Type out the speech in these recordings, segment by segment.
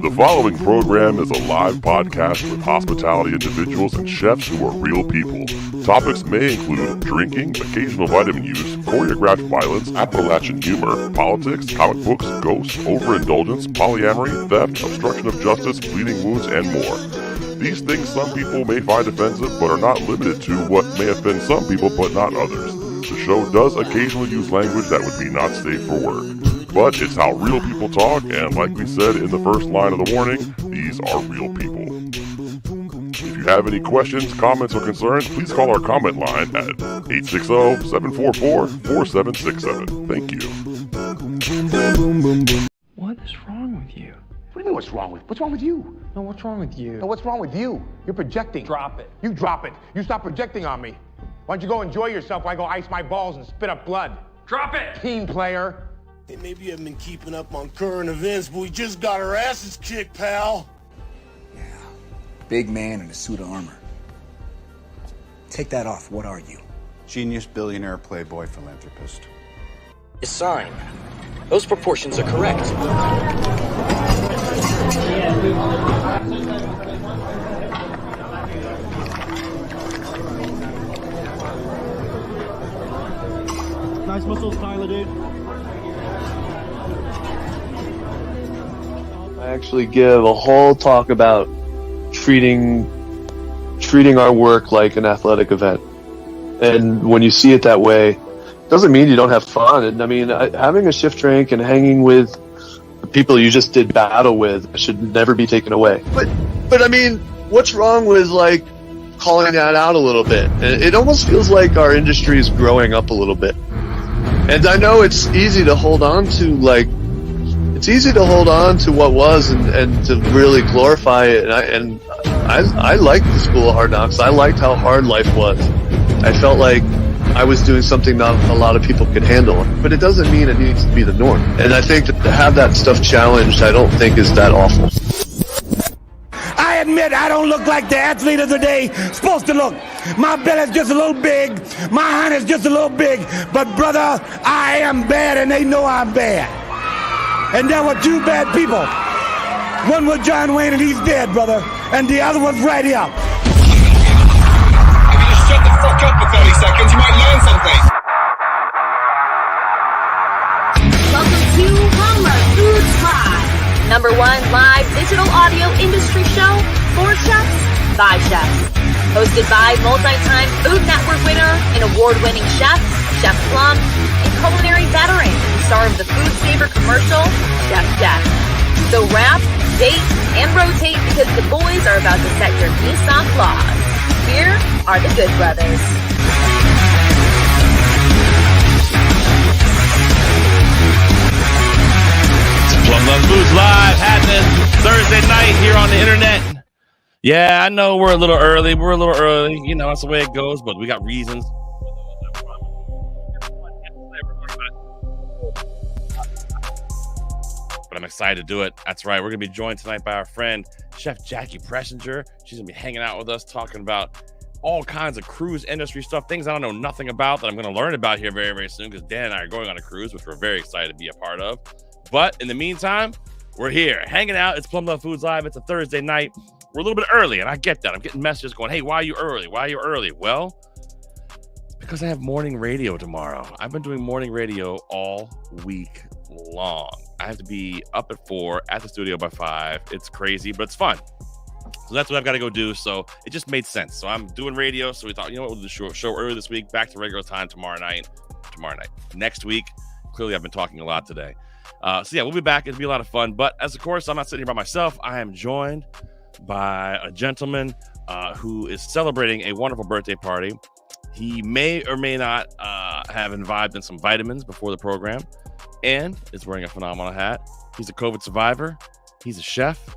The following program is a live podcast with hospitality individuals and chefs who are real people. Topics may include drinking, occasional vitamin use, choreographed violence, Appalachian humor, politics, comic books, ghosts, overindulgence, polyamory, theft, obstruction of justice, bleeding wounds, and more. These things some people may find offensive, but are not limited to what may offend some people but not others. The show does occasionally use language that would be not safe for work. But it's how real people talk, and like we said in the first line of the warning, these are real people. If you have any questions, comments, or concerns, please call our comment line at 860-744-4767. Thank you. What is wrong with you? What do you mean what's wrong with? What's wrong with you? No, what's wrong with you? No, what's wrong with you? You're projecting. Drop it. You drop it. You stop projecting on me. Why don't you go enjoy yourself while I go ice my balls and spit up blood? Drop it! Team player. Hey, maybe you haven't been keeping up on current events, but we just got our asses kicked, pal. Yeah, big man in a suit of armor. Take that off. What are you? Genius, billionaire, playboy, philanthropist. A sign. Those proportions are correct. Nice muscles, Tyler, dude. I actually give a whole talk about treating our work like an athletic event. And when you see it that way, doesn't mean you don't have fun. And I mean, having a shift drink and hanging with the people you just did battle with should never be taken away. But I mean, what's wrong with like calling that out a little bit? It almost feels like our industry is growing up a little bit. And I know it's easy to hold on to what was and to really glorify it. And I liked the School of Hard Knocks. I liked how hard life was. I felt like I was doing something not a lot of people could handle. But it doesn't mean it needs to be the norm. And I think that to have that stuff challenged, I don't think is that awful. I admit I don't look like the athlete of the day supposed to look. My belly's just a little big, my hand is just a little big, but brother, I am bad and they know I'm bad. And there were two bad people. One was John Wayne and he's dead, brother, and the other one's right here. If you just shut the fuck up for 30 seconds, you might learn something. Welcome to Plumluvfoods Live, #1 live digital audio industry show for chefs by chefs. Hosted by multi-time Food Network winner and award-winning chef, Chef Plum, and culinary veteran, star of the Food Saver commercial, Chef Jeff. So wrap, date, and rotate because the boys are about to set your Nissan claws. Here are the Good Brothers. Plumluvfoods Live happening Thursday night here on the internet. Yeah, I know we're a little early. You know, that's the way it goes, but we got reasons. But I'm excited to do it. That's right. We're going to be joined tonight by our friend, Chef Jacqui Pressenger. She's going to be hanging out with us, talking about all kinds of cruise industry stuff, things I don't know nothing about that I'm going to learn about here very, very soon because Dan and I are going on a cruise, which we're very excited to be a part of. But in the meantime, we're here hanging out. It's Plumluvfoods Live. It's a Thursday night. We're a little bit early, and I get that. I'm getting messages going, hey, why are you early? Why are you early? Well, because I have morning radio tomorrow. I've been doing morning radio all week long. I have to be up at 4, at the studio by 5. It's crazy, but it's fun. So that's what I've got to go do. So it just made sense. So I'm doing radio. So we thought, you know what, we'll do the show early this week, back to regular time tomorrow night. Next week, clearly I've been talking a lot today. So yeah, we'll be back. It'll be a lot of fun. But as of course, I'm not sitting here by myself. I am joined by a gentleman who is celebrating a wonderful birthday party. He may or may not have imbibed in some vitamins before the program and is wearing a phenomenal hat. He's a COVID survivor. He's a chef,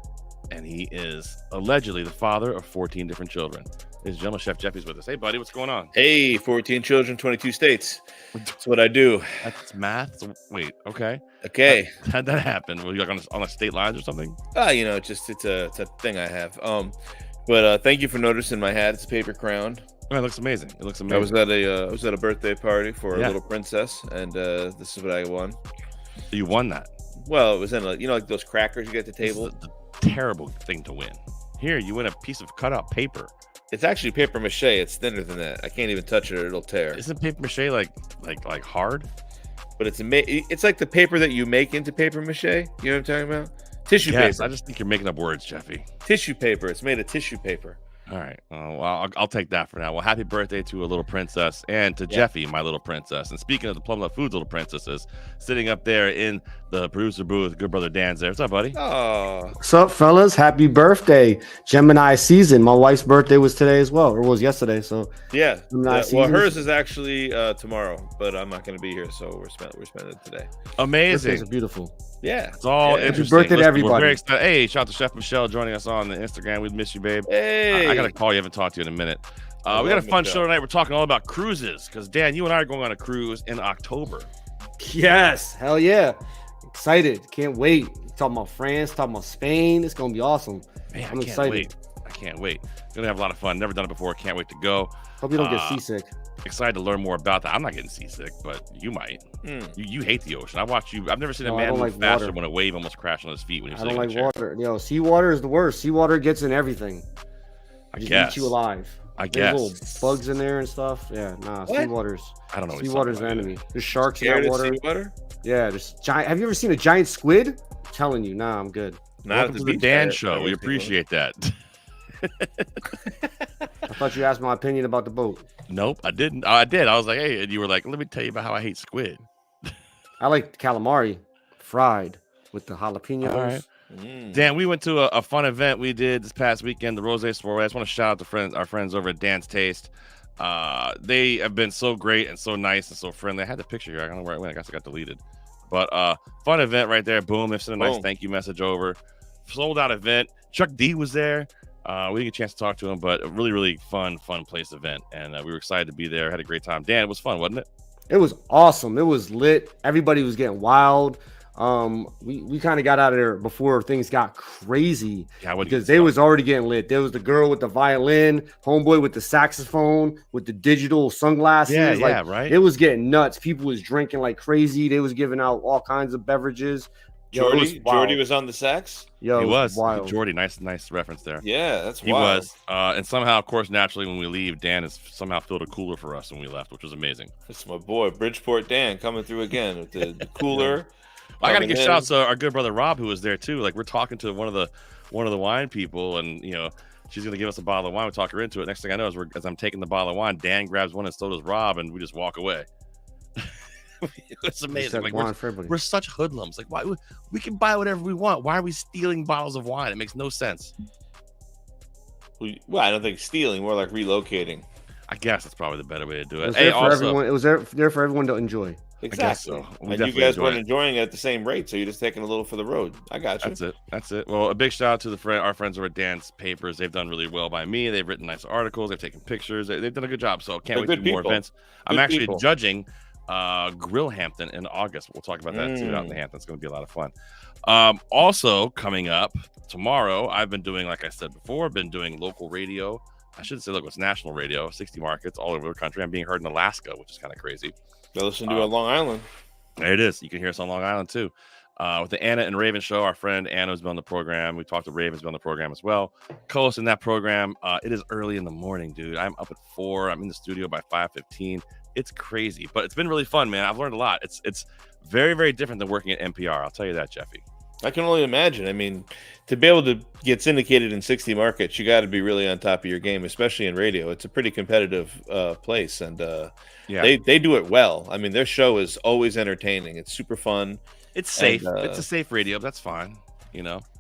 and he is allegedly the father of 14 different children. Ladies and gentlemen, Chef Jeffy's with us. Hey, buddy, what's going on? Hey, 14 children, 22 states. That's what I do. That's math? Wait, okay. Okay. How'd that happen? Were you like on a state lines or something? You know, it's a thing I have. But thank you for noticing my hat. It's a paper crown. Oh, it looks amazing. It looks amazing. I was at a birthday party for a little princess, and this is what I won. You won that? Well, it was in like those crackers you get at the table. The terrible thing to win. Here, you win a piece of cutout paper. It's actually paper mache. It's thinner than that. I can't even touch it or it'll tear. Isn't paper mache like hard? But it's like the paper that you make into paper mache. You know what I'm talking about? Tissue paper. I just think you're making up words, Jeffy. Tissue paper. It's made of tissue paper. All right. Well, I'll take that for now. Well, happy birthday to a little princess and to Jeffy, my little princess. And speaking of the Plumluvfoods little princesses, sitting up there in the producer booth, good brother Dan's there. What's up, buddy? Oh. What's up, fellas? Happy birthday. Gemini season. My wife's birthday was today as well, or was yesterday. So yeah. Well, hers is actually tomorrow, but I'm not going to be here, so we're spending it today. Amazing. Birthdays are beautiful. Yeah. It's all interesting. Happy birthday to everybody. We're very excited. Hey, shout out to Chef Michelle joining us on the Instagram. We miss you, babe. Hey. I got to call you. I haven't talked to you in a minute. We got a fun show tonight. We're talking all about cruises because, Dan, you and I are going on a cruise in October. Yes. Hell yeah. Excited. Can't wait. Talking about France, talking about Spain. It's going to be awesome. Man, I'm excited. I can't wait. Going to have a lot of fun. Never done it before. Can't wait to go. Hope you don't get seasick. Excited to learn more about that. I'm not getting seasick, but you might. You hate the ocean. I've never seen a man move faster when a wave almost crashed on his feet when he was I don't like in a chair. water. Yo, seawater is the worst. Seawater gets in everything. I just guess. eats you alive. I There's guess. little bugs in there and stuff. Yeah, nah. What? Seawater's. I don't know. Seawater's the enemy. There's sharks in that water. Seawater? Yeah, there's giant. Have you ever seen a giant squid? I'm telling you, nah, I'm good. Welcome to the Dan Show. We appreciate that. I thought you asked my opinion about the boat. Nope, I didn't. I did. I was like, hey, and you were like, let me tell you about how I hate squid. I like calamari fried with the jalapenos. All right. Dan, we went to a fun event we did this past weekend, the Rose Soiree. I just want to shout out to our friends over at Dan's Taste. They have been so great and so nice and so friendly. I had the picture here. I don't know where it went. I guess it got deleted. But fun event right there. Boom. They sent a nice thank you message over. Sold out event. Chuck D was there. We didn't get a chance to talk to him, but a really, really fun place event. And we were excited to be there. Had a great time. Dan, it was fun, wasn't it? It was awesome. It was lit. Everybody was getting wild. We kind of got out of there before things got crazy because they was already getting lit. There was the girl with the violin, homeboy with the saxophone, with the digital sunglasses. Yeah, right. It was getting nuts. People was drinking like crazy. They was giving out all kinds of beverages. Jordy was on the sax. Yo, he was wild. Jordy. Nice reference there. Yeah, that's he wild. was. And somehow, of course, naturally, when we leave, Dan has somehow filled a cooler for us when we left, which was amazing. It's my boy Bridgeport Dan coming through again with the cooler. I got to give shout out to our good brother Rob, who was there too. Like we're talking to one of the wine people, and she's gonna give us a bottle of wine. We talk her into it. Next thing I know is as I'm taking the bottle of wine, Dan grabs one and so does Rob, and we just walk away. It's amazing. Like we're such hoodlums. Like why we can buy whatever we want. Why are we stealing bottles of wine? It makes no sense. Well, I don't think stealing, more like relocating. I guess that's probably the better way to do it. It was there for everyone to enjoy. Exactly. So. And you guys weren't enjoying it at the same rate, so you're just taking a little for the road. I got you. That's it. Well, a big shout out to our friends over at Dan's Papers. They've done really well by me. They've written nice articles. They've taken pictures. They've done a good job. So can't wait to do more events. I'm actually judging Grillhampton in August. We'll talk about that too out in the Hamptons. It's going to be a lot of fun. Also coming up tomorrow, I've been doing, like I said before, local radio. I shouldn't say local, it's national radio, 60 markets all over the country. I'm being heard in Alaska, which is kind of crazy. Go listen to on Long Island. There it is. You can hear us on Long Island too. With the Anna and Raven show, our friend Anna's been on the program. We talked to Raven's been on the program as well. Co-host in that program. It is early in the morning, dude. I'm up at 4. I'm in the studio by 5:15. It's crazy, but it's been really fun, man. I've learned a lot. It's very, very different than working at NPR. I'll tell you that, Jeffy. I can only imagine. I mean, to be able to get syndicated in 60 markets, you got to be really on top of your game, especially in radio. It's a pretty competitive place, and they do it well. I mean, their show is always entertaining. It's super fun. It's safe. It's a safe radio. That's fine.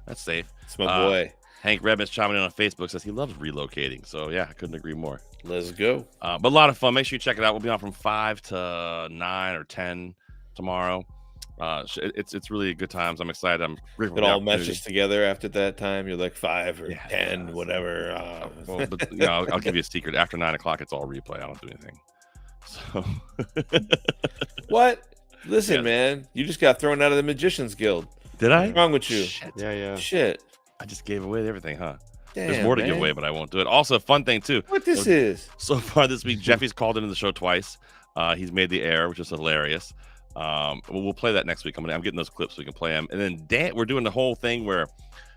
That's safe. It's my boy. Hank Redman's chiming in on Facebook, says he loves relocating. So, yeah, I couldn't agree more. Let's go. But a lot of fun. Make sure you check it out. We'll be on from 5 to 9 or 10 tomorrow. It's really good times. I'm excited. I'm grateful. It all meshes together after that time. You're like 5 or 10, whatever. But I'll give you a secret. After 9 o'clock, it's all replay. I don't do anything. So what? Listen, man, you just got thrown out of the Magicians Guild. Did I? What's wrong with you? Shit. Yeah. Shit. I just gave away everything, huh? Damn, there's more to give away, but I won't do it. Also, a fun thing too. What this is? So far this week, Jeffy's called into the show twice. He's made the air, which is hilarious. We'll play that next week. I'm getting those clips so we can play them. And then Dan, we're doing the whole thing where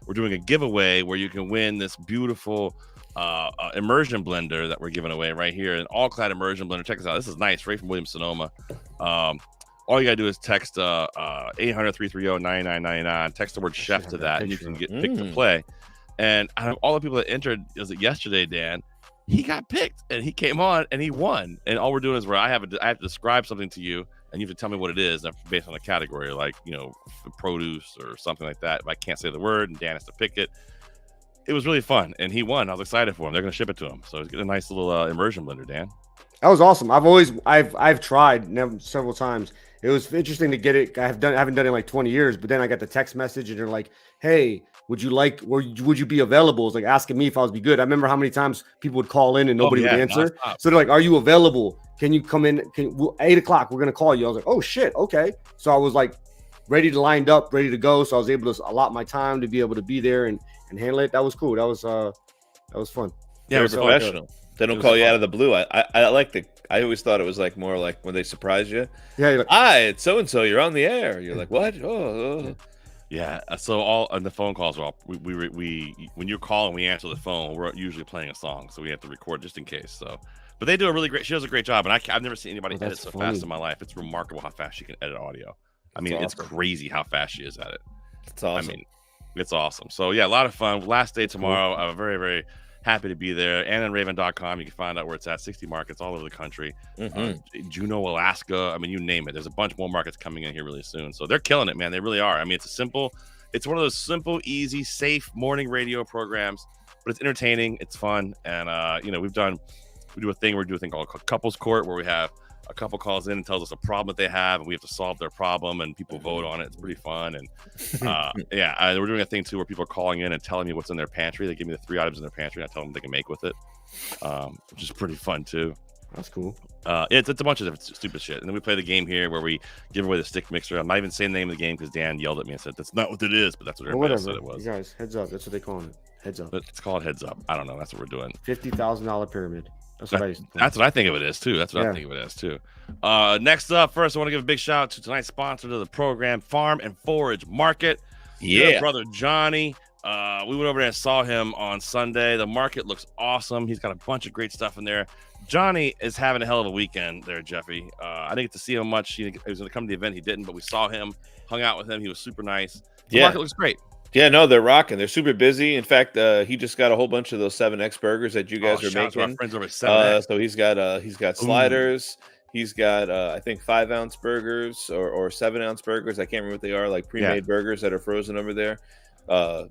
we're doing a giveaway where you can win this beautiful immersion blender that we're giving away right here, an all-clad immersion blender. Check this out. This is nice, right from Williams-Sonoma. All you gotta do is text 800-330-9999. Text the word chef to that, and you can get picked to play. And out of all the people that entered, was it yesterday, Dan? He got picked, and he came on, and he won. And all we're doing is I have to describe something to you, and you have to tell me what it is based on a category, like produce or something like that. If I can't say the word, and Dan has to pick it. It was really fun, and he won. I was excited for him. They're going to ship it to him, so he's getting a nice little immersion blender, Dan. That was awesome. I've tried several times. It was interesting to get it. I haven't done it in like 20 years, but then I got the text message, and they're like, "Hey, would you be available?" It's like asking me if I would be good. I remember how many times people would call in and nobody would answer. So they're like, "Are you available? Can you come in? 8 o'clock? We're gonna call you." I was like, "Oh shit, okay." So I was like ready to lined up, ready to go. So I was able to allot my time to be able to be there and handle it. That was cool. That was fun. Yeah, it was professional. They don't call you out of the blue. I always thought it was like more like when they surprise you. Yeah, you're like, "Hi, it's so and so. You're on the air." You're like, "What?" Oh. Yeah. So all on the phone calls are all we when you're calling, we answer the phone. We're usually playing a song, so we have to record just in case. So, but they do a really great. She does a great job, and I've never seen anybody edit so fast in my life. It's remarkable how fast she can edit audio. I mean, it's crazy how fast she is at it. It's awesome. I mean, it's awesome. So yeah, a lot of fun. Last day tomorrow. I'm very, very happy to be there. AnnandRaven.com. You can find out where it's at. 60 markets all over the country. Juneau, Alaska. I mean, you name it. There's a bunch more markets coming in here really soon. So they're killing it, man. They really are. I mean, it's one of those simple, easy, safe morning radio programs, but it's entertaining. It's fun. And, we do a thing called Couples Court, where we have a couple calls in and tells us a problem that they have, and we have to solve their problem, and people vote on it. It's pretty fun. And we're doing a thing too where people are calling in and telling me what's in their pantry. They give me the 3 items in their pantry, and I tell them what they can make with it, which is pretty fun too. That's cool. It's a bunch of different stupid shit. And then we play the game here where we give away the stick mixer. I'm not even saying the name of the game because Dan yelled at me and said, "That's not what it is," but that's what everybody else said it was. You guys, heads up. That's what they call it. Heads up. But it's called Heads Up. I don't know. That's what we're doing. $50,000 pyramid. That's what I think of it as too. I think of it as too. Next up, first, I want to give a big shout out to tonight's sponsor to the program, Farm and Forage Market. Yeah, good brother Johnny. We went over there and saw him on Sunday. The market looks awesome. He's got a bunch of great stuff in there. Johnny is having a hell of a weekend there, Jeffy. I didn't get to see him much. He was going to come to the event. He didn't, but we saw him, hung out with him. He was super nice. The market looks great. Yeah, no, they're rocking. They're super busy. In fact, he just got a whole bunch of those 7X burgers that you guys are making. Our friends over at 7X. So he's got sliders. He's got I think 5-ounce burgers or 7-ounce burgers. I can't remember what they are, like pre-made burgers that are frozen over there. Hot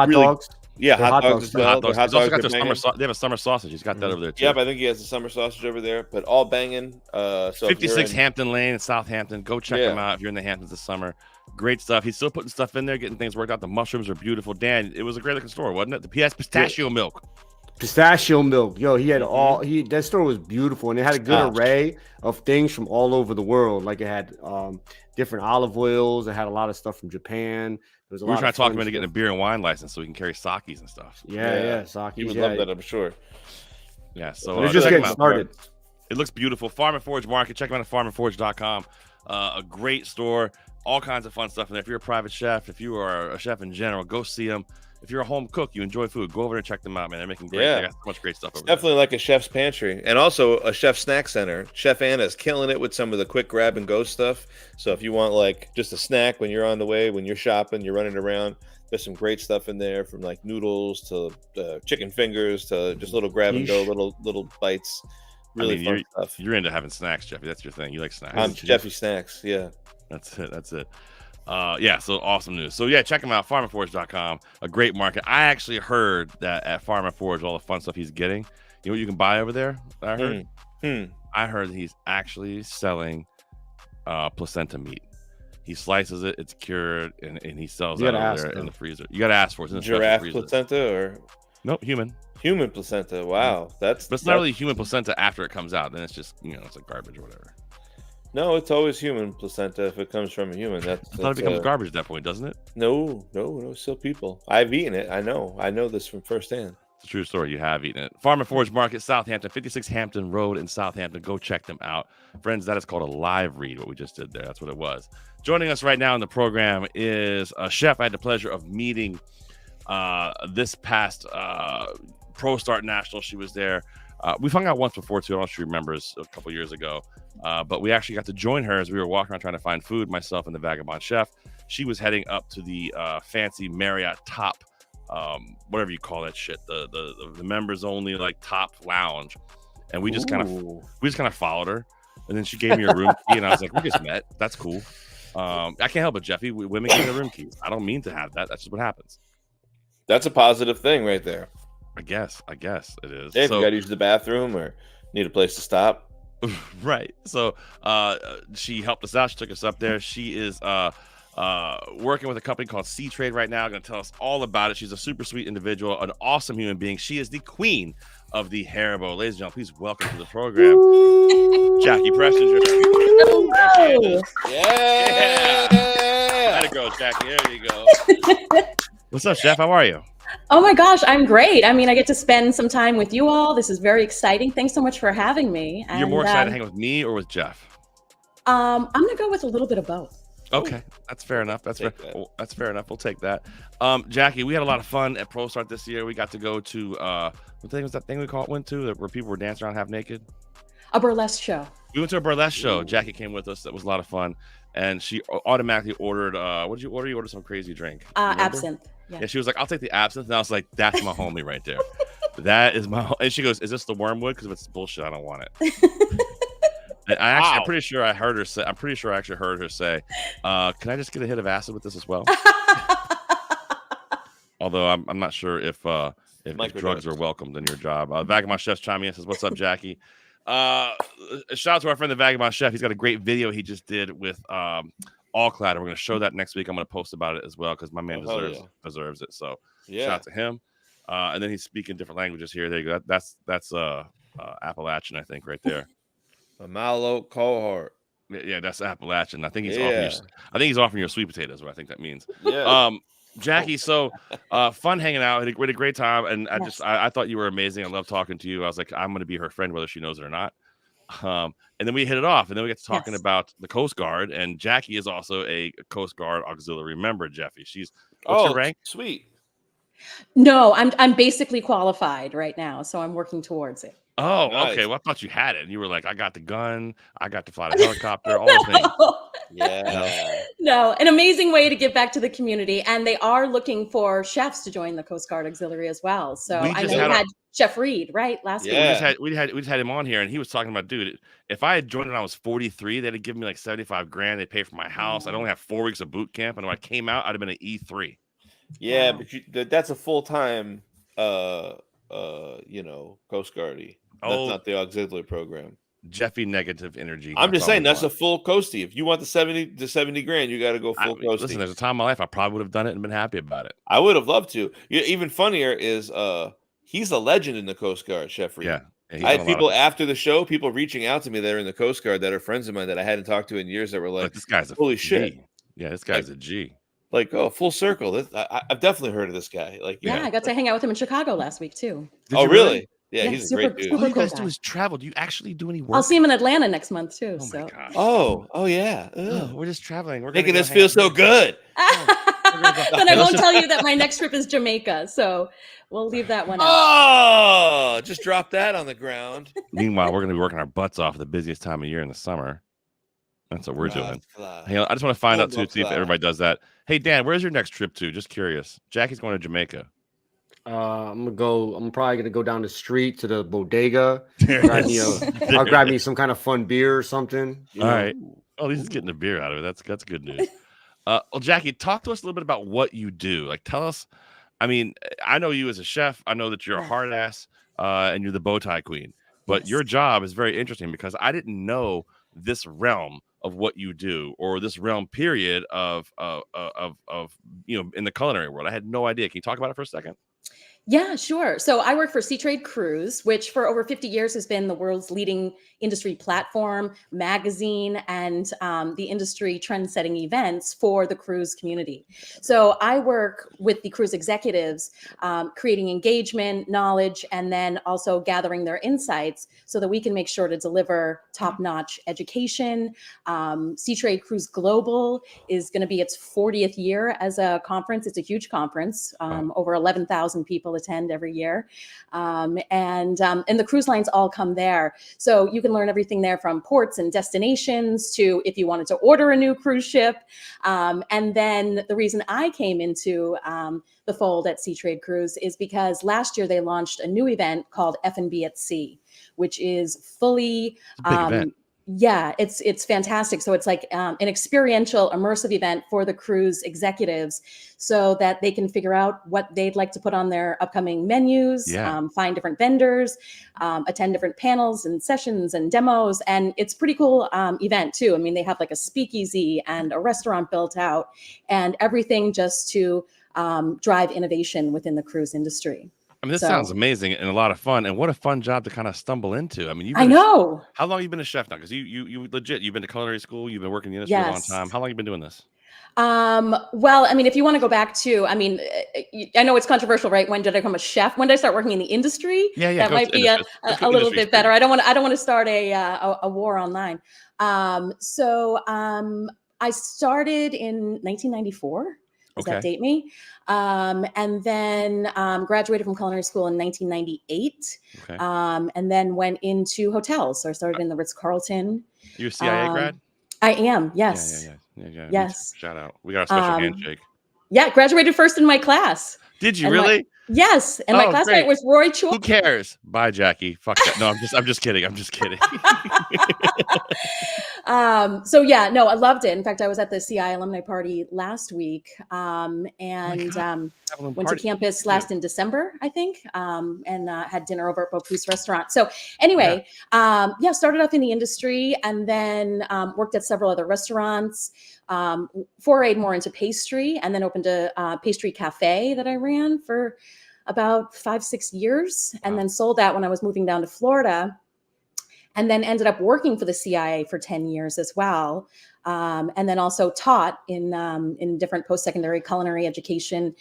dogs. Yeah, hot dogs as well. He's also got their summer they have a summer sausage. He's got that over there too. Yep, I think he has a summer sausage over there, but all banging. 56 Hampton Lane in Southampton. Go check him out if you're in the Hamptons this summer. Great stuff. He's still putting stuff in there, getting things worked out. The mushrooms are beautiful. Dan, it was a great looking store, wasn't it? He has pistachio milk. Pistachio milk. Yo, he had that store was beautiful, and it had a good array of things from all over the world. Like it had different olive oils. It had a lot of stuff from Japan. We were trying to talk him into getting a beer and wine license so we can carry sakis and stuff. Yeah, sakis. He would love that, I'm sure. Yeah, so they're just getting started. It looks beautiful. Farm and Forage Market. Check them out at farmandforage.com. A great store. All kinds of fun stuff in there. If you're a private chef, if you are a chef in general, go see them. If you're a home cook, you enjoy food, go over there and check them out, man. They're making great. They got so much great stuff over there. Definitely like a chef's pantry, and also a chef snack center. Chef Anna's killing it with some of the quick grab and go stuff. So if you want like just a snack when you're on the way, when you're shopping, you're running around, there's some great stuff in there, from like noodles to chicken fingers to just little grab and go, little bites. Really fun stuff. You're into having snacks, Jeffy. That's your thing. You like snacks. I'm Jeffy Snacks. Yeah. That's it. So awesome news. So check them out, farmandforage.com. A great market. I actually heard that at Farm and Forage, all the fun stuff he's getting. You know what you can buy over there? I heard. I heard that he's actually selling placenta meat. He slices it, it's cured, and he sells that over there in the freezer. You got to ask for it. It's in the giraffe placenta or nope, human. Human placenta. Wow, but it's not really human placenta after it comes out. Then it's just it's like garbage or whatever. No, it's always human placenta if it comes from a human. I thought it becomes garbage at that point, doesn't it? No, still people. I've eaten it. I know this from firsthand. It's a true story. You have eaten it. Farm and Forage Market, Southampton, 56 Hampton Road in Southampton. Go check them out. Friends, that is called a live read, what we just did there. That's what it was. Joining us right now in the program is a chef I had the pleasure of meeting this past Pro Start National. She was there. We've hung out once before, too. I don't know if she remembers a couple years ago. But we actually got to join her as we were walking around trying to find food, myself and the Vagabond Chef. She was heading up to the fancy Marriott Top, whatever you call that shit, the members only like top lounge. And we just kind of followed her. And then she gave me a room key, and I was like, we just met. That's cool. I can't help it, Jeffy. Women give me room keys. I don't mean to have that. That's just what happens. That's a positive thing right there. I guess it is. Hey, if you got to use the bathroom or need a place to stop. Right. So she helped us out. She took us up there. She is working with a company called SeaTrade right now. Going to tell us all about it. She's a super sweet individual, an awesome human being. She is the queen of the Haribo. Ladies and gentlemen, please welcome to the program, Jacqui Pressenger. Hello. Yeah. There you go, Jacqui. There you go. What's up, Chef? How are you? Oh my gosh, I'm great. I mean, I get to spend some time with you all. This is very exciting. Thanks so much for having me. You're more excited to hang with me or with Jeff? I'm gonna go with a little bit of both. Okay, that's fair enough. That's fair enough. We'll take that. Jacqui, we had a lot of fun at Pro Start this year. We got to go to what thing was that thing we went to where people were dancing around half naked? A burlesque show. We went to a burlesque show. Jacqui came with us. That was a lot of fun. And she automatically ordered what did you order? You ordered some crazy drink. Absinthe. Yeah, she was like, I'll take the absinthe. And I was like, that's my homie right there. That is my and she goes, is this the wormwood? Because if it's bullshit, I don't want it. I'm pretty sure I heard her say, I'm pretty sure I actually heard her say, can I just get a hit of acid with this as well? Although I'm not sure if drugs are welcomed in your job. Vagabond Chef's chiming in, says, what's up, Jacqui? Shout out to our friend the Vagabond Chef. He's got a great video he just did with All Clad. We're going to show that next week. I'm going to post about it as well because my man deserves it. So shout out to him. And then he's speaking different languages here. There you go. That's Appalachian, I think, right there. A Malo cohort. Yeah, that's Appalachian. I think he's offering you a sweet potato. Is what I think that means. Yeah. Jacqui, so fun hanging out. We had a great time, and I thought you were amazing. I love talking to you. I was like, I'm going to be her friend, whether she knows it or not. And then we hit it off, and then we get to talking about the Coast Guard, and Jacqui is also a Coast Guard auxiliary member. Jeffy, what's her rank? Sweet. No, I'm basically qualified right now, so I'm working towards it. Oh, nice. Okay. Well, I thought you had it. And you were like, I got the gun. I got to fly the helicopter. All the things. Yeah. No, an amazing way to give back to the community. And they are looking for chefs to join the Coast Guard Auxiliary as well. So I know we had Chef Reed, right? Last week. We just had him on here, and he was talking about, dude, if I had joined when I was 43, they'd have given me like $75,000. They'd pay for my house. I'd only have 4 weeks of boot camp. And when I came out, I'd have been an E3. Yeah, but that's a full-time Coast Guardy. That's not the auxiliary program. Jeffy negative energy. I'm just saying that's a full coastie. If you want the 70 grand, you got to go full coastie. Listen, there's a time in my life I probably would have done it and been happy about it. I would have loved to. Even funnier is he's a legend in the Coast Guard, Chef Reed. Yeah. I had people after the show, people reaching out to me that are in the Coast Guard that are friends of mine that I hadn't talked to in years that were like, this guy's a holy G. shit. Yeah, this guy's a G. Like, full circle. I've definitely heard of this guy. Like, I got to hang out with him in Chicago last week too. Oh, really? Yeah, he's a great dude. All you guys do is travel. Do you actually do any work? I'll see him in Atlanta next month too. Oh, my gosh. Oh yeah. We're just traveling. We're making us feel so good. Then I won't tell you that my next trip is Jamaica. So we'll leave that one out. Oh, just drop that on the ground. Meanwhile, we're going to be working our butts off at the busiest time of year in the summer. That's what we're doing. Hey, I just want to find out too, see if everybody does that. Hey, Dan, where's your next trip to? Just curious. Jackie's going to Jamaica. I'm probably gonna go down the street to the bodega. I'll grab me some kind of fun beer or something. All right. Oh, he's getting a beer out of it. That's good news. Well, Jacqui, talk to us a little bit about what you do. Like, tell us. I mean, I know you as a chef. I know that you're a hard ass and you're the bow tie queen. But your job is very interesting because I didn't know this realm of what you do or this realm period of in the culinary world. I had no idea. Can you talk about it for a second? Yeah, sure. So I work for SeaTrade Cruise, which for over 50 years has been the world's leading industry platform, magazine, and the industry trend-setting events for the cruise community. So I work with the cruise executives, creating engagement, knowledge, and then also gathering their insights so that we can make sure to deliver top-notch education. SeaTrade Cruise Global is going to be its 40th year as a conference. It's a huge conference, over 11,000 people attend every year. And the cruise lines all come there. So you can learn everything there from ports and destinations to if you wanted to order a new cruise ship. And then the reason I came into the fold at SeaTrade Cruise is because last year they launched a new event called F&B at Sea, which is fully yeah, it's fantastic. So it's like an experiential, immersive event for the cruise executives so that they can figure out what they'd like to put on their upcoming menus, find different vendors, attend different panels and sessions and demos. And it's pretty cool event too. I mean, they have like a speakeasy and a restaurant built out and everything just to drive innovation within the cruise industry. I mean, this sounds amazing and a lot of fun. And what a fun job to kind of stumble into. I mean, I know. How long have you been a chef now? Because you legit, you've been to culinary school. You've been working in the industry a long time. How long have you been doing this? Well, I mean, if you want to go back to, I mean, I know it's controversial, right? When did I become a chef? When did I start working in the industry? Yeah. That might be a little bit better. I don't want to start a war online. I started in 1994. Does that date me? And then graduated from culinary school in 1998. And then went into hotels. So I started in the Ritz-Carlton. You're a CIA grad? I am, yes. Yeah. Yes. Shout out. We got a special handshake. Yeah, graduated first in my class. Did you really? Yes. And my classmate was Roy Choi. Who cares? Bye, Jacqui. Fuck that. No, I'm just kidding. I'm just kidding. So yeah, no, I loved it. In fact, I was at the CI alumni party last week, and went to campus last in December, I think, and had dinner over at Bocuse restaurant. So anyway, started off in the industry and then worked at several other restaurants, forayed more into pastry, and then opened a pastry cafe that I ran for about 5-6 years, and then sold that when I was moving down to Florida. And then ended up working for the CIA for 10 years as well. And then also taught in different post-secondary culinary education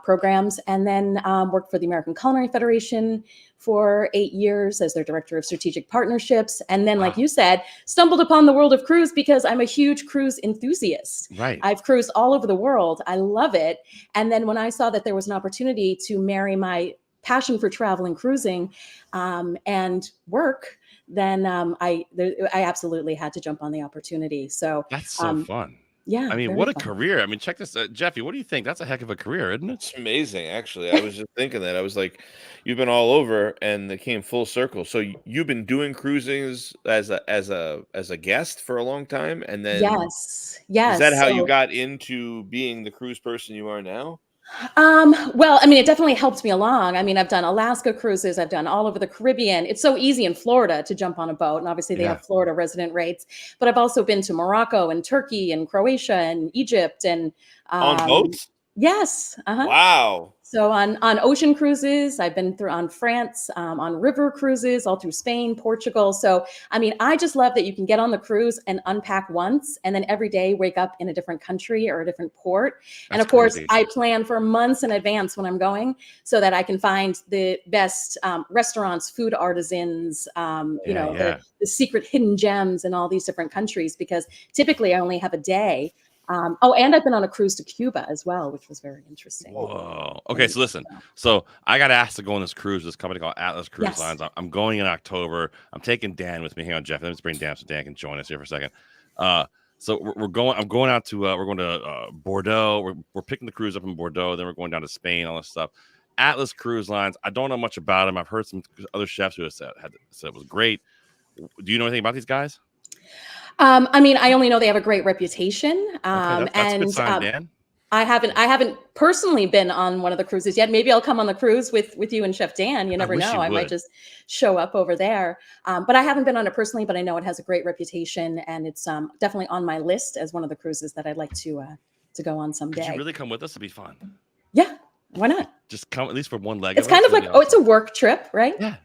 programs. And then worked for the American Culinary Federation for 8 years as their director of strategic partnerships. And then, like you said, stumbled upon the world of cruise because I'm a huge cruise enthusiast. Right. I've cruised all over the world. I love it. And then when I saw that there was an opportunity to marry my passion for travel and cruising and work, then I absolutely had to jump on the opportunity. So that's so fun. Yeah. I mean, what a career. I mean, check this. Jeffy, what do you think? That's a heck of a career, isn't it? It's amazing, actually. I was just thinking that. I was like, you've been all over and it came full circle. So you've been doing cruisings as a guest for a long time. And then yes. Is that how you got into being the cruise person you are now? Well, I mean, it definitely helped me along. I mean, I've done Alaska cruises. I've done all over the Caribbean. It's so easy in Florida to jump on a boat. And obviously they have Florida resident rates, but I've also been to Morocco and Turkey and Croatia and Egypt and, on boats. Yes. Wow. So on ocean cruises, I've been through on France, on river cruises, all through Spain, Portugal. So, I mean, I just love that you can get on the cruise and unpack once and then every day wake up in a different country or a different port. And of course, I plan for months in advance when I'm going so that I can find the best restaurants, food artisans, the secret hidden gems in all these different countries, because typically I only have a day. And I've been on a cruise to Cuba as well, which was very interesting. Whoa. Okay, so listen. So I got asked to go on this cruise, this company called Atlas Cruise Lines. I'm going in October. I'm taking Dan with me. Hang on, Jeff. Let me bring Dan so Dan can join us here for a second. So we're going. I'm going out to. We're going to Bordeaux. We're picking the cruise up in Bordeaux. Then we're going down to Spain. All this stuff. Atlas Cruise Lines. I don't know much about them. I've heard some other chefs who have said it was great. Do you know anything about these guys? I mean, I only know they have a great reputation. That's a good sign, Dan. I haven't personally been on one of the cruises yet. Maybe I'll come on the cruise with you and Chef Dan. You never know. I might just show up over there. But I haven't been on it personally, but I know it has a great reputation, and it's definitely on my list as one of the cruises that I'd like to go on someday. Could you really come with us? It'd be fun. Yeah, why not? just come at least for one leg. It's kind of like, oh, it's a work trip, right? Yeah.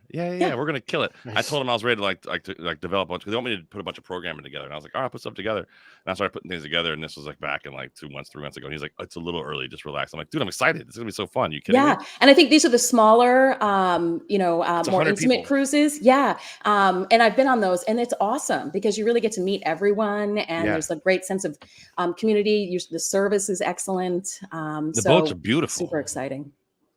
We're gonna kill it. Nice. I told him I was ready to develop a bunch because they want me to put a bunch of programming together. And I was like, all right, I'll put stuff together. And I started putting things together. And this was like back in like 2 months, 3 months ago. And he's like, it's a little early, just relax. I'm like, dude, I'm excited. It's gonna be so fun. You kidding me? And I think these are the smaller, more intimate cruises. And I've been on those, and it's awesome because you really get to meet everyone, and there's a great sense of community. The service is excellent. The boats are beautiful. Super exciting.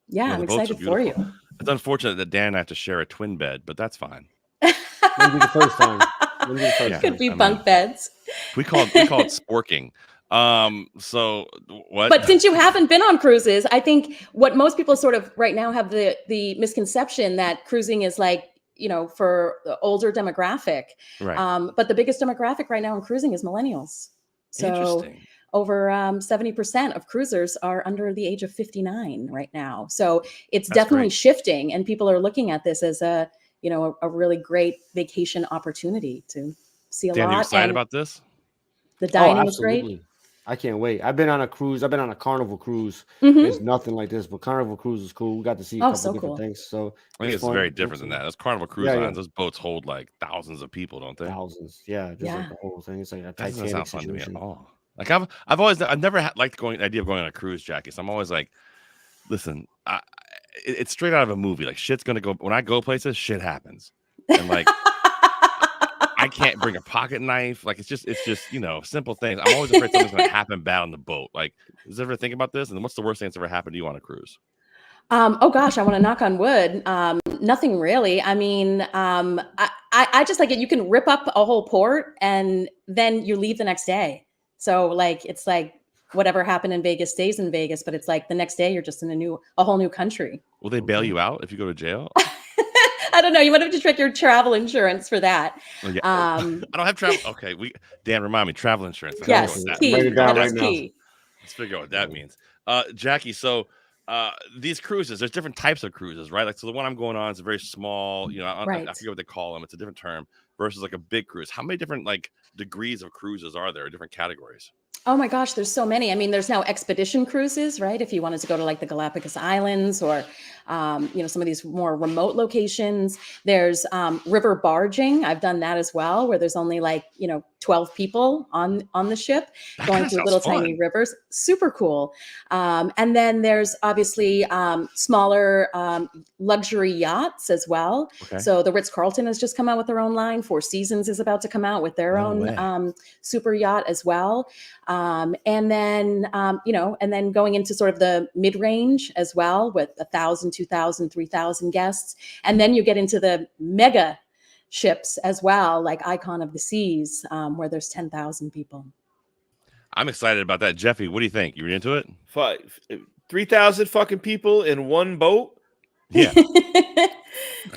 Yeah, I'm excited for you. It's unfortunate that Dan and I have to share a twin bed, but that's fine. Maybe the first time. Could be bunk beds. We call it sporking. So what? But since you haven't been on cruises, I think what most people sort of right now have the misconception that cruising is like, for the older demographic. Right. But the biggest demographic right now in cruising is millennials. So over 70% of cruisers are under the age of 59 right now. So it's definitely shifting, and people are looking at this as a really great vacation opportunity to see a lot. Dan, you excited about this? The dining is great. I can't wait. I've been on a cruise. I've been on a Carnival cruise. It's nothing like this, but Carnival cruise is cool. We got to see a couple different things. So I think it's very different than that. Those Carnival cruise lines, those boats hold like thousands of people, don't they? Thousands, like the whole thing. It's like a Titanic situation. Fun to me at all. Like I've never liked the idea of going on a cruise, Jacqui. So I'm always like, listen, it's straight out of a movie. Like shit's gonna go when I go places, shit happens, and like I can't bring a pocket knife. Like it's just simple things. I'm always afraid something's gonna happen bad on the boat. Like, does ever think about this? And what's the worst thing that's ever happened to you on a cruise? Oh gosh, I want to knock on wood. Nothing really. I mean, I just like it. You can rip up a whole port and then you leave the next day. So like, it's like whatever happened in Vegas stays in Vegas, but it's like the next day you're just in a whole new country. Will they bail you out if you go to jail? I don't know. You might have to check your travel insurance for that. Oh, yeah. I don't have travel. Okay, Dan, remind me, travel insurance. Yes, key. That's key. Let's figure out what that means. Jacqui, so these cruises, there's different types of cruises, right? Like, so the one I'm going on is a very small, I forget what they call them. It's a different term versus like a big cruise. How many different like degrees of cruises are there, different categories? Oh my gosh, there's so many. I mean, there's now expedition cruises, right? If you wanted to go to like the Galapagos Islands or, some of these more remote locations. There's river barging. I've done that as well, where there's only like, 12 people on the ship going through little tiny rivers. Super cool. And then there's obviously smaller luxury yachts as well. Okay. So the Ritz-Carlton has just come out with their own line. Four Seasons is about to come out with their own super yacht as well. And then going into sort of the mid-range as well with 1,000, 2,000, 3,000 guests. And then you get into the mega ships as well, like Icon of the Seas, where there's 10,000 people. I'm excited about that. Jeffy, what do you think? You into it? 3,000 fucking people in one boat? Yeah.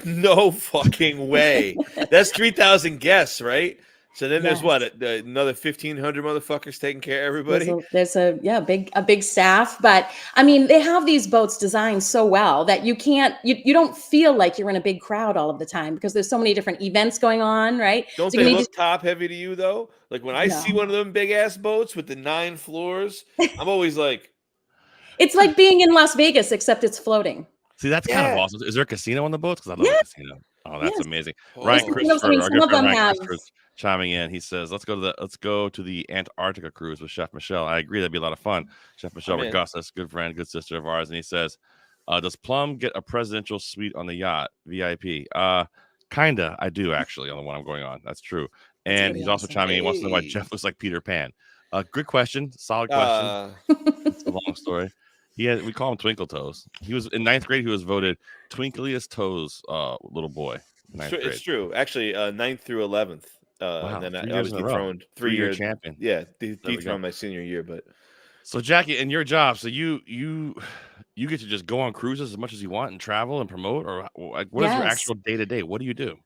No fucking way. That's 3,000 guests, right? So then there's another 1,500 motherfuckers taking care of everybody. There's a big staff, but I mean, they have these boats designed so well that you don't feel like you're in a big crowd all of the time because there's so many different events going on, right? Don't they look top heavy to you though? Like when I see one of them big ass boats with the 9 floors, I'm always like, it's like being in Las Vegas, except it's floating. See, that's kind of awesome. Is there a casino on the boats? Because I love a casino. Oh, that's amazing. Ryan Christopher, our good friend Ryan Christopher, chiming in. He says, "Let's go to the Antarctica cruise with Chef Michelle." I agree, that'd be a lot of fun. Chef Michelle Regustus, good friend, good sister of ours, and he says, "Does Plum get a presidential suite on the yacht, VIP?" Kinda, I do actually on the one I'm going on. That's true. And he's also chiming in. He wants to know why Jeff looks like Peter Pan. Good question, solid question. It's a long story. We call him Twinkle Toes. He was in 9th grade. He was voted Twinkliest Toes little boy. It's true. Actually, 9th through 11th. Wow, and then I was dethroned. 3-year champion. Yeah, dethroned my senior year. But so Jacqui, in your job, so you get to just go on cruises as much as you want and travel and promote, or like what is your actual day to day? What do you do?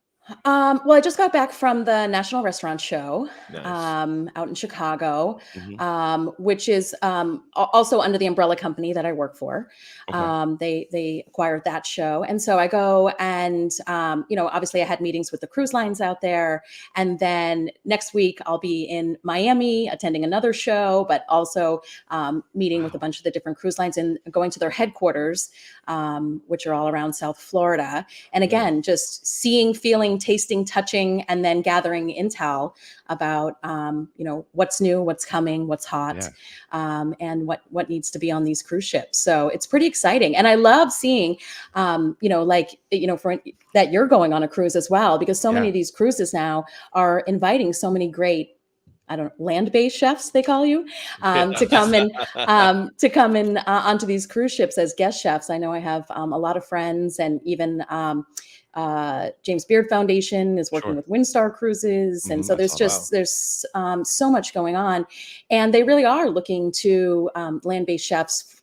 Well, I just got back from the National Restaurant Show Nice. out in Chicago, Mhm. which is also under the umbrella company that I work for. Okay. They acquired that show, and so I go and obviously I had meetings with the cruise lines out there, and then next week I'll be in Miami attending another show, but also meeting with a bunch of the different cruise lines and going to their headquarters, which are all around South Florida. And again, just seeing, feeling, tasting, touching, and then gathering intel about what's new, what's coming, what's hot, and what needs to be on these cruise ships. So it's pretty exciting, and I love seeing, for that you're going on a cruise as well, because so many of these cruises now are inviting so many great, I don't know, land-based chefs, they call you, to come in onto these cruise ships as guest chefs. I know I have a lot of friends, and even James Beard Foundation is working with Windstar Cruises, and so there's so much going on, and they really are looking to land-based chefs,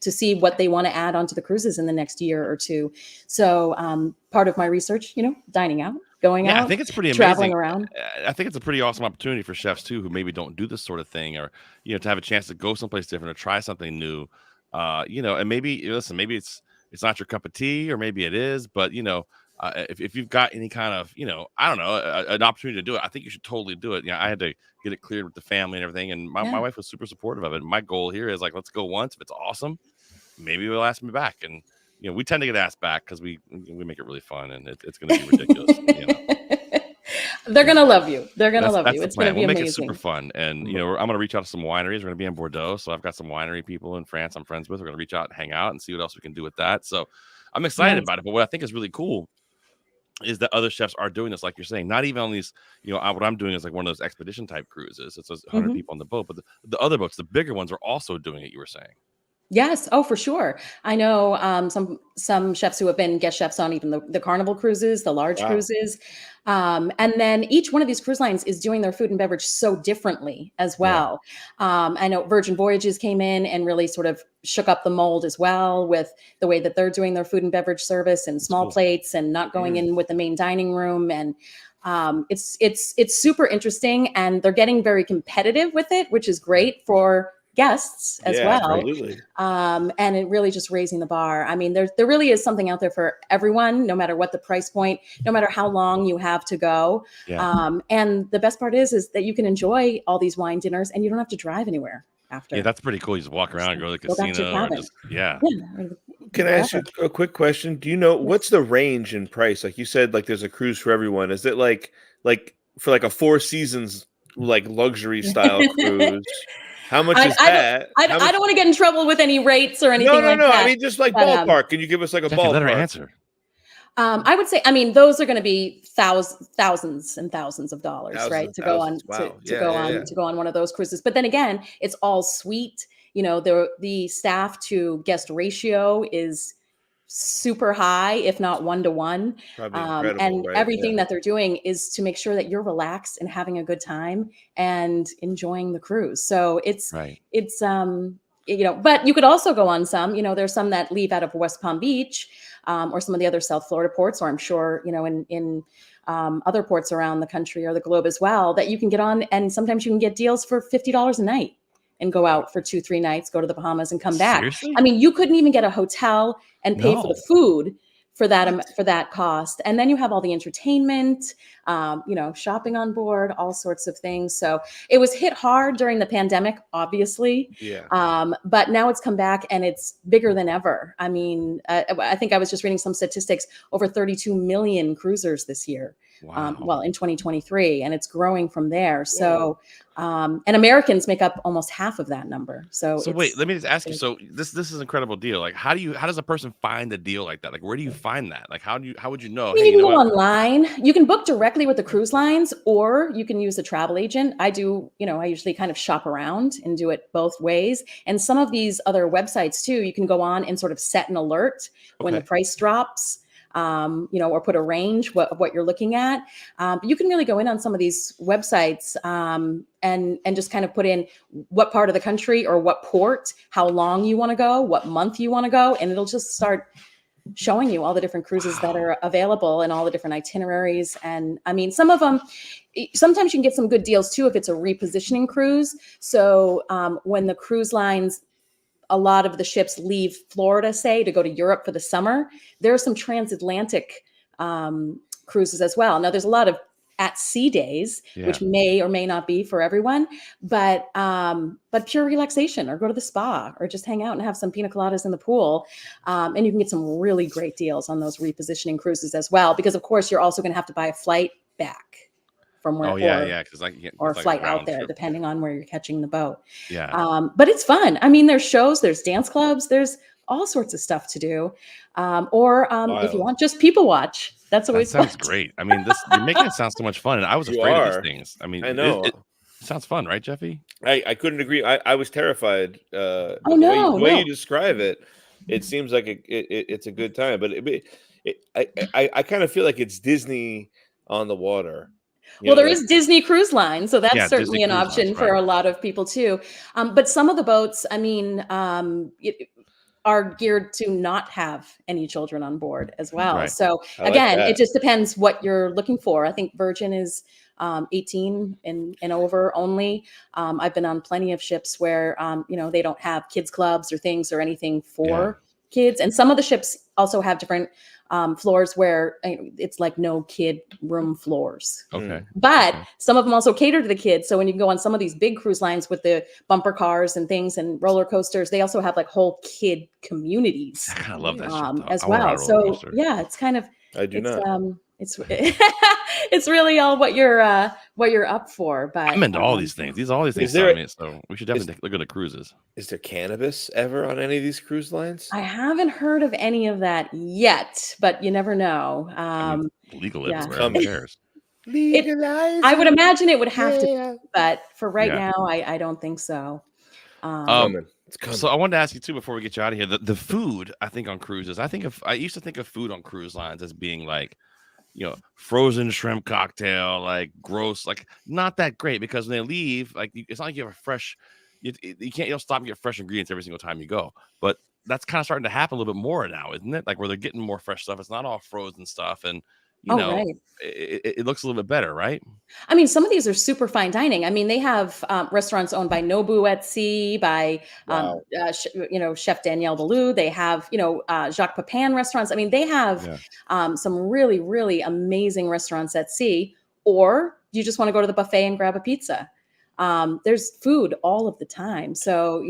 to see what they want to add onto the cruises in the next year or two. So part of my research, dining out. Going out, I think it's pretty traveling amazing. around. I think it's a pretty awesome opportunity for chefs too, who maybe don't do this sort of thing, or to have a chance to go someplace different or try something new. And maybe maybe it's not your cup of tea, or maybe it is, but if you've got any kind of I don't know, an opportunity to do it, I think you should totally do it. I had to get it cleared with the family and everything, and my wife was super supportive of it. My goal here is like, let's go once. If it's awesome, maybe we'll ask me back. And we tend to get asked back because we make it really fun, and it's going to be ridiculous. They're going to love you. They're going to love you. It's going to be amazing. Make it super fun. And, I'm going to reach out to some wineries. We're going to be in Bordeaux. So I've got some winery people in France I'm friends with. We're going to reach out and hang out and see what else we can do with that. So I'm excited about it. But what I think is really cool is that other chefs are doing this, like you're saying, not even on these, what I'm doing is like one of those expedition type cruises. It's 100 people on the boat, but the other boats, the bigger ones, are also doing it, you were saying. Yes. Oh, for sure. I know some chefs who have been guest chefs on even the Carnival cruises, the large cruises. And then each one of these cruise lines is doing their food and beverage so differently as well. I know Virgin Voyages came in and really sort of shook up the mold as well with the way that they're doing their food and beverage service and small plates and not going in with the main dining room. And it's super interesting, and they're getting very competitive with it, which is great for guests as well. Absolutely. And it really just raising the bar. I mean, there really is something out there for everyone, no matter what the price point, no matter how long you have to go. And the best part is that you can enjoy all these wine dinners and you don't have to drive anywhere after. Yeah, that's pretty cool. You just walk around and go to the casino. Can I ask you a quick question? Do you know what's the range in price? Like you said, like there's a cruise for everyone. Is it like for like a Four Seasons like luxury style cruise? How much is that? I don't want to get in trouble with any rates or anything like that. No. I mean, just like ballpark. Can you give us like a ballpark? Let her answer. I would say, those are going to be thousands and thousands of dollars, right? To go on one of those cruises. But then again, it's all suite. The staff to guest ratio is super high, if not 1-to-1. And everything that they're doing is to make sure that you're relaxed and having a good time and enjoying the cruise. So it's but you could also go on some, there's some that leave out of West Palm Beach, or some of the other South Florida ports, or I'm sure, in other ports around the country or the globe as well, that you can get on. And sometimes you can get deals for $50 a night and go out for 2-3 nights, go to the Bahamas and come back. Seriously? I mean, you couldn't even get a hotel and pay for the food for that cost. And then you have all the entertainment, shopping on board, all sorts of things. So it was hit hard during the pandemic, obviously. But now it's come back and it's bigger than ever. I mean, I think I was just reading some statistics, over 32 million cruisers this year. Wow. In 2023, and it's growing from there. So, and Americans make up almost half of that number. So wait, let me just ask you. So this is an incredible deal. Like, how does a person find a deal like that? Like, where do you find that? Like, how would you know? You can go online. You can book directly with the cruise lines, or you can use a travel agent. I usually kind of shop around and do it both ways. And some of these other websites too, you can go on and sort of set an alert when the price drops. Or put a range of what you're looking at. But you can really go in on some of these websites and just kind of put in what part of the country or what port, how long you want to go, what month you want to go, and it'll just start showing you all the different cruises that are available and all the different itineraries. And I mean, some of them, sometimes you can get some good deals too if it's a repositioning cruise. So when the cruise lines, a lot of the ships leave Florida, say, to go to Europe for the summer, there are some transatlantic cruises as well. Now, there's a lot of at-sea days, which may or may not be for everyone, but pure relaxation, or go to the spa, or just hang out and have some pina coladas in the pool. And you can get some really great deals on those repositioning cruises as well, because of course you're also going to have to buy a flight back from where, because or a flight out there, depending on where you're catching the boat. Yeah. But it's fun. I mean, there's shows, there's dance clubs, there's all sorts of stuff to do. If you want, just people watch. That's always sounds fun. great. I mean, you're making it sound so much fun, and I was afraid of these things. I mean, I know. It sounds fun, right, Jeffy? I couldn't agree. I was terrified. The way you describe it, it seems like it's a good time, but I kind of feel like it's Disney on the water. Well, there is Disney Cruise Line, so that's certainly an option for a lot of people too. But some of the boats, I mean, are geared to not have any children on board as well. Right. So again, it just depends what you're looking for. I think Virgin is 18 and over only. I've been on plenty of ships where they don't have kids clubs or things or anything for kids, and some of the ships also have different floors where it's like no kid room floors. Okay. But some of them also cater to the kids. So when you go on some of these big cruise lines with the bumper cars and things and roller coasters, they also have like whole kid communities. I love that shit, as well. So it's kind of it's really all what you're up for. But I'm into all these things. All these things sound me, so we should definitely look at the cruises. Is there cannabis ever on any of these cruise lines? I haven't heard of any of that yet, but you never know. Legal everywhere. Who cares? I would imagine it would have to, but for right now, I don't think so. So I wanted to ask you too before we get you out of here. The food, I think, on cruises, I used to think of food on cruise lines as being like, frozen shrimp cocktail, like gross, like not that great, because when they leave, like it's not like you have a fresh. You don't stop and get fresh ingredients every single time you go. But that's kind of starting to happen a little bit more now, isn't it? Like where they're getting more fresh stuff. It's not all frozen stuff, and it looks a little bit better, right? I mean, some of these are super fine dining. I mean, they have restaurants owned by Nobu at Sea, by Chef Danielle Ballou. They have Jacques Pepin restaurants. I mean, they have some really, really amazing restaurants at sea. Or you just want to go to the buffet and grab a pizza. There's food all of the time. So,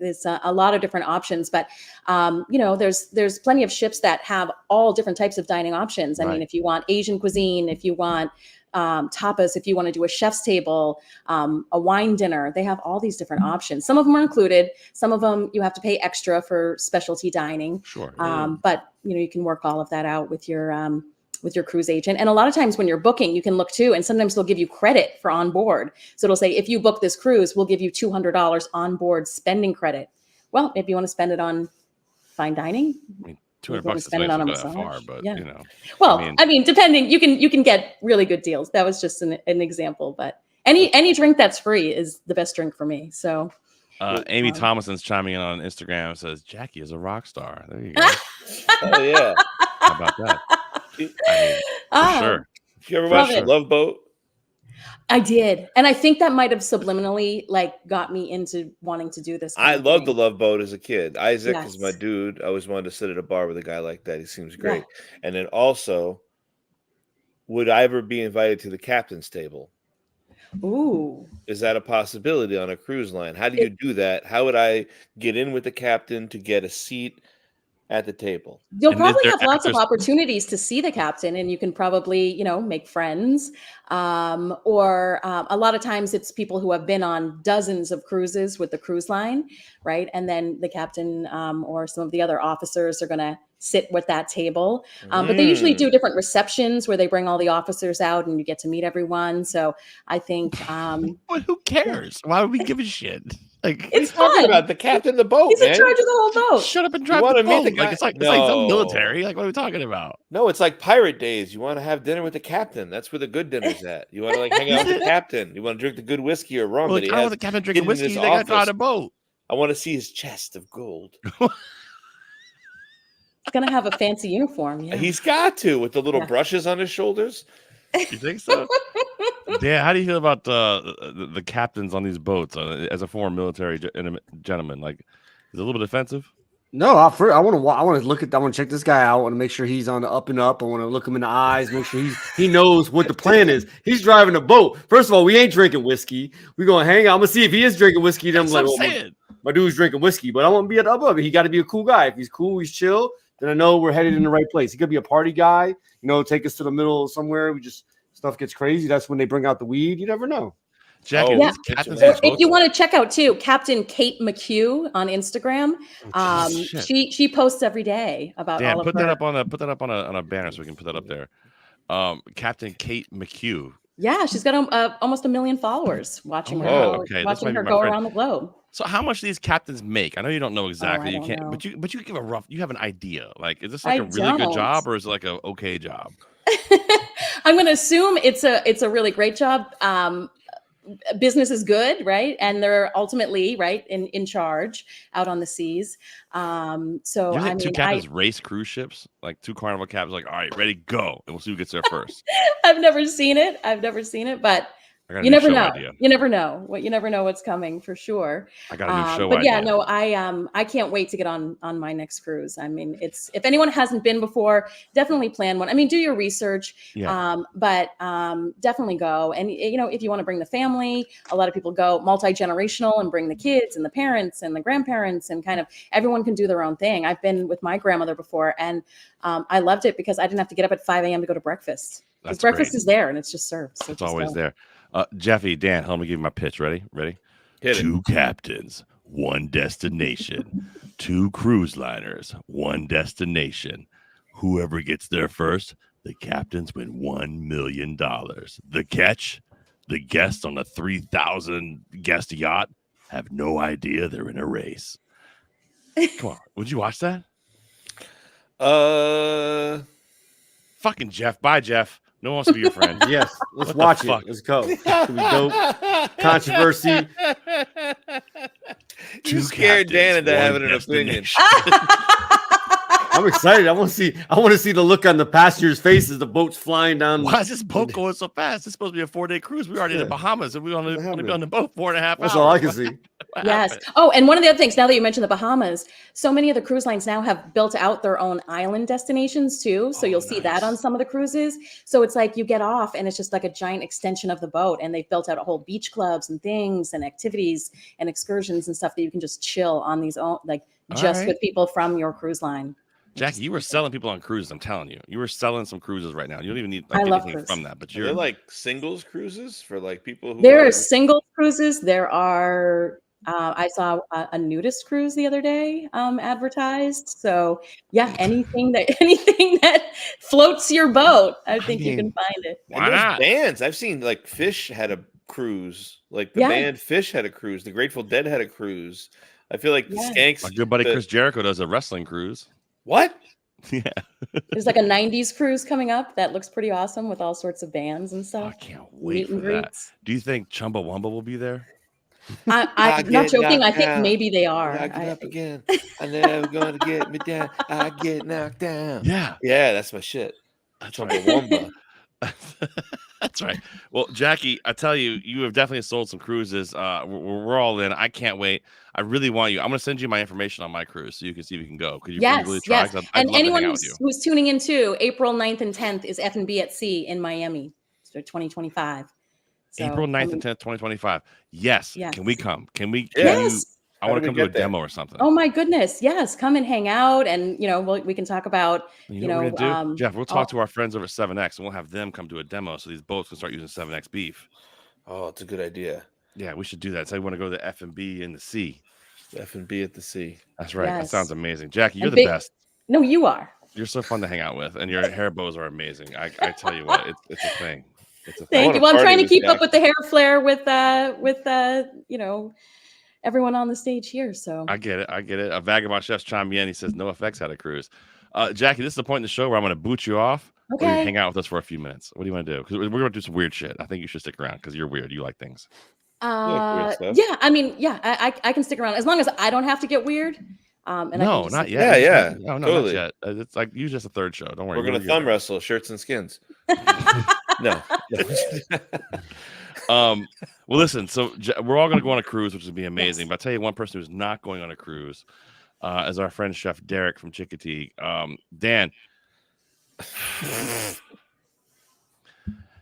there's a lot of different options, but, there's plenty of ships that have all different types of dining options. I mean, if you want Asian cuisine, if you want tapas, if you want to do a chef's table, a wine dinner, they have all these different options. Some of them are included. Some of them you have to pay extra for specialty dining. Sure. But, you can work all of that out with your cruise agent. And a lot of times when you're booking, you can look too, and sometimes they'll give you credit for on board. So it'll say, if you book this cruise, we'll give you $200 on board spending credit. Well, maybe you want to spend it on fine dining. I mean, $200 is spend it on a massage. Far, but Well, I mean, depending, you can get really good deals. That was just an example, but any drink that's free is the best drink for me. So Amy Thomason's chiming in on Instagram, says Jacqui is a rock star. There you go. Oh yeah. How about that? Sure. Did you ever watch The Love Boat? I did, and I think that might have subliminally got me into wanting to do this. I loved The Love Boat as a kid. Isaac is my dude. I always wanted to sit at a bar with a guy like that. He seems great. Yeah. And then also, would I ever be invited to the captain's table? Ooh, is that a possibility on a cruise line? How do you do that? How would I get in with the captain to get a seat at the table? You'll probably have lots of opportunities to see the captain, and you can probably, make friends. Or a lot of times it's people who have been on dozens of cruises with the cruise line, right? And then the captain or some of the other officers are going to sit with that table. But they usually do different receptions where they bring all the officers out and you get to meet everyone. So I think. But who cares? Why would we give a shit? Like, it's talking about the captain of the boat. He's man. in charge of the whole boat. Shut up and drive the boat. Like it's like some military. Like what are we talking about? No, it's like pirate days. You want to have dinner with the captain. That's where the good dinner's at. You want to hang out with the captain. You want to drink the good whiskey or rum. Well, I want the captain drinking whiskey. They got on a boat. I want to see his chest of gold. gonna have a fancy uniform. Yeah, He's got to with the little brushes on his shoulders. You think so? Dan, how do you feel about the captains on these boats as a former military gentleman? Like, is it a little bit offensive? No, I want to look at. I want to check this guy out. I want to make sure he's on the up and up. I want to look him in the eyes, make sure he knows what the plan is. He's driving a boat. First of all, we ain't drinking whiskey. We're gonna hang out. I'm gonna see if he is drinking whiskey. Then I'm like, well, my dude's drinking whiskey, but I want to be at the up. He got to be a cool guy. If he's cool, he's chill. Then I know we're headed in the right place. He could be a party guy. Take us to the middle of somewhere. Stuff gets crazy. That's when they bring out the weed. You never know. Jackie, if you want to check out too, Captain Kate McHugh on Instagram. She posts every day about all of put her. Put that up on a banner so we can put that up there. Captain Kate McHugh. Yeah, she's got almost 1 million followers watching her. Okay. Watching her go around the globe. So how much do these captains make? I know you don't know exactly. You can't, but you give a rough. You have an idea. Like, is this like a really good job or is it like a okay job? I'm going to assume it's a really great job. Business is good, right? And they're ultimately in charge out on the seas. So I mean, two captains race cruise ships, like two Carnival captains, like, all right, ready, go, and we'll see who gets there first. I've never seen it, but you never know. You never know what's coming for sure. I got a new show but idea. Yeah, no, I can't wait to get on my next cruise. I mean, if anyone hasn't been before, definitely plan one. I mean, do your research, but definitely go. And if you want to bring the family, a lot of people go multi-generational and bring the kids and the parents and the grandparents, and kind of everyone can do their own thing. I've been with my grandmother before, and I loved it because I didn't have to get up at 5 a.m. to go to breakfast. Because breakfast is there and it's just served. So it's always there. Jeffy, Dan, let me give you my pitch. Ready? Two captains, one destination. Two cruise liners, one destination. Whoever gets there first, the captains win $1 million. The catch? The guests on a 3,000 guest yacht have no idea they're in a race. Come on, would you watch that? Fucking Jeff. Bye, Jeff. No one wants to be your friend. Yes, let's watch it. Let's go. It's gonna be dope. Controversy. You scared Dan into having an opinion. I'm excited. I want to see the look on the passengers' faces. The boat's flying down. Why is this boat going so fast? It's supposed to be a 4-day cruise. We already in the Bahamas, and we only be on the boat 4.5 hours. That's all I can see. Yes. Oh, and one of the other things, now that you mentioned the Bahamas, so many of the cruise lines now have built out their own island destinations too. So you'll see that on some of the cruises. So it's like you get off and it's just like a giant extension of the boat, and they've built out a whole beach clubs and things and activities and excursions and stuff that you can just chill on these with people from your cruise line. Jackie, you were selling people on cruises. I'm telling you, you were selling some cruises right now. You don't even need anything from that. But you're like singles cruises for like people who. There are single cruises. There are. I saw a nudist cruise the other day advertised. So yeah, anything that floats your boat, I think you can find it. Why not? Bands. I've seen like Fish had a cruise. Like the band Fish had a cruise. The Grateful Dead had a cruise. I feel like the Skanks. My good buddy Chris Jericho does a wrestling cruise. What? Yeah. There's like a 90s cruise coming up that looks pretty awesome with all sorts of bands and stuff. I can't wait for that. Do you think Chumbawamba will be there? I'm not joking. I think maybe they are. I get up again. I'm never going to get me down. I get knocked down. Yeah. Yeah, that's my shit. Chumbawamba. That's right. Well, Jackie, I tell you, you have definitely sold some cruises. We're all in. I can't wait. I really want you. I'm going to send you my information on my cruise so you can see if you can go. Could you really try? Yes. And anyone who's tuning in too, April 9th and 10th is F&B at Sea in Miami. So 2025. So, April 9th and 10th, 2025. Yes. Can we come? Can we? I want to come to a demo or something. Oh my goodness. Yes. Come and hang out. And, we can talk about, Jeff, we'll talk to our friends over at 7X and we'll have them come to a demo so these boats can start using 7X beef. Oh, it's a good idea. Yeah, we should do that. So we want to go to the F&B in the sea. The F&B at the sea. That's right. Yes. That sounds amazing. Jackie, you're the best. No, you are. You're so fun to hang out with. And your hair bows are amazing. I tell you what, it's a thing. It's a thing. Thank you. Well, I'm trying to keep up with the hair flare with everyone on the stage here. So I get it. A Vagabond Chef's chimed in. He says no effects had a cruise. Jackie, this is the point in the show where I'm going to boot you off. Okay. Or you hang out with us for a few minutes. What do you want to do? Because we're going to do some weird shit. I think you should stick around because you're weird. You like things. I mean, I can stick around as long as I don't have to get weird. And no, I can not yet. Yeah, No, totally. Not yet. It's like usually just a third show. Don't worry. We're gonna thumb wrestle shirts and skins. No. Well, listen. So we're all gonna go on a cruise, which would be amazing. But I'll tell you one person who's not going on a cruise is our friend Chef Derek from Chickatee. Dan.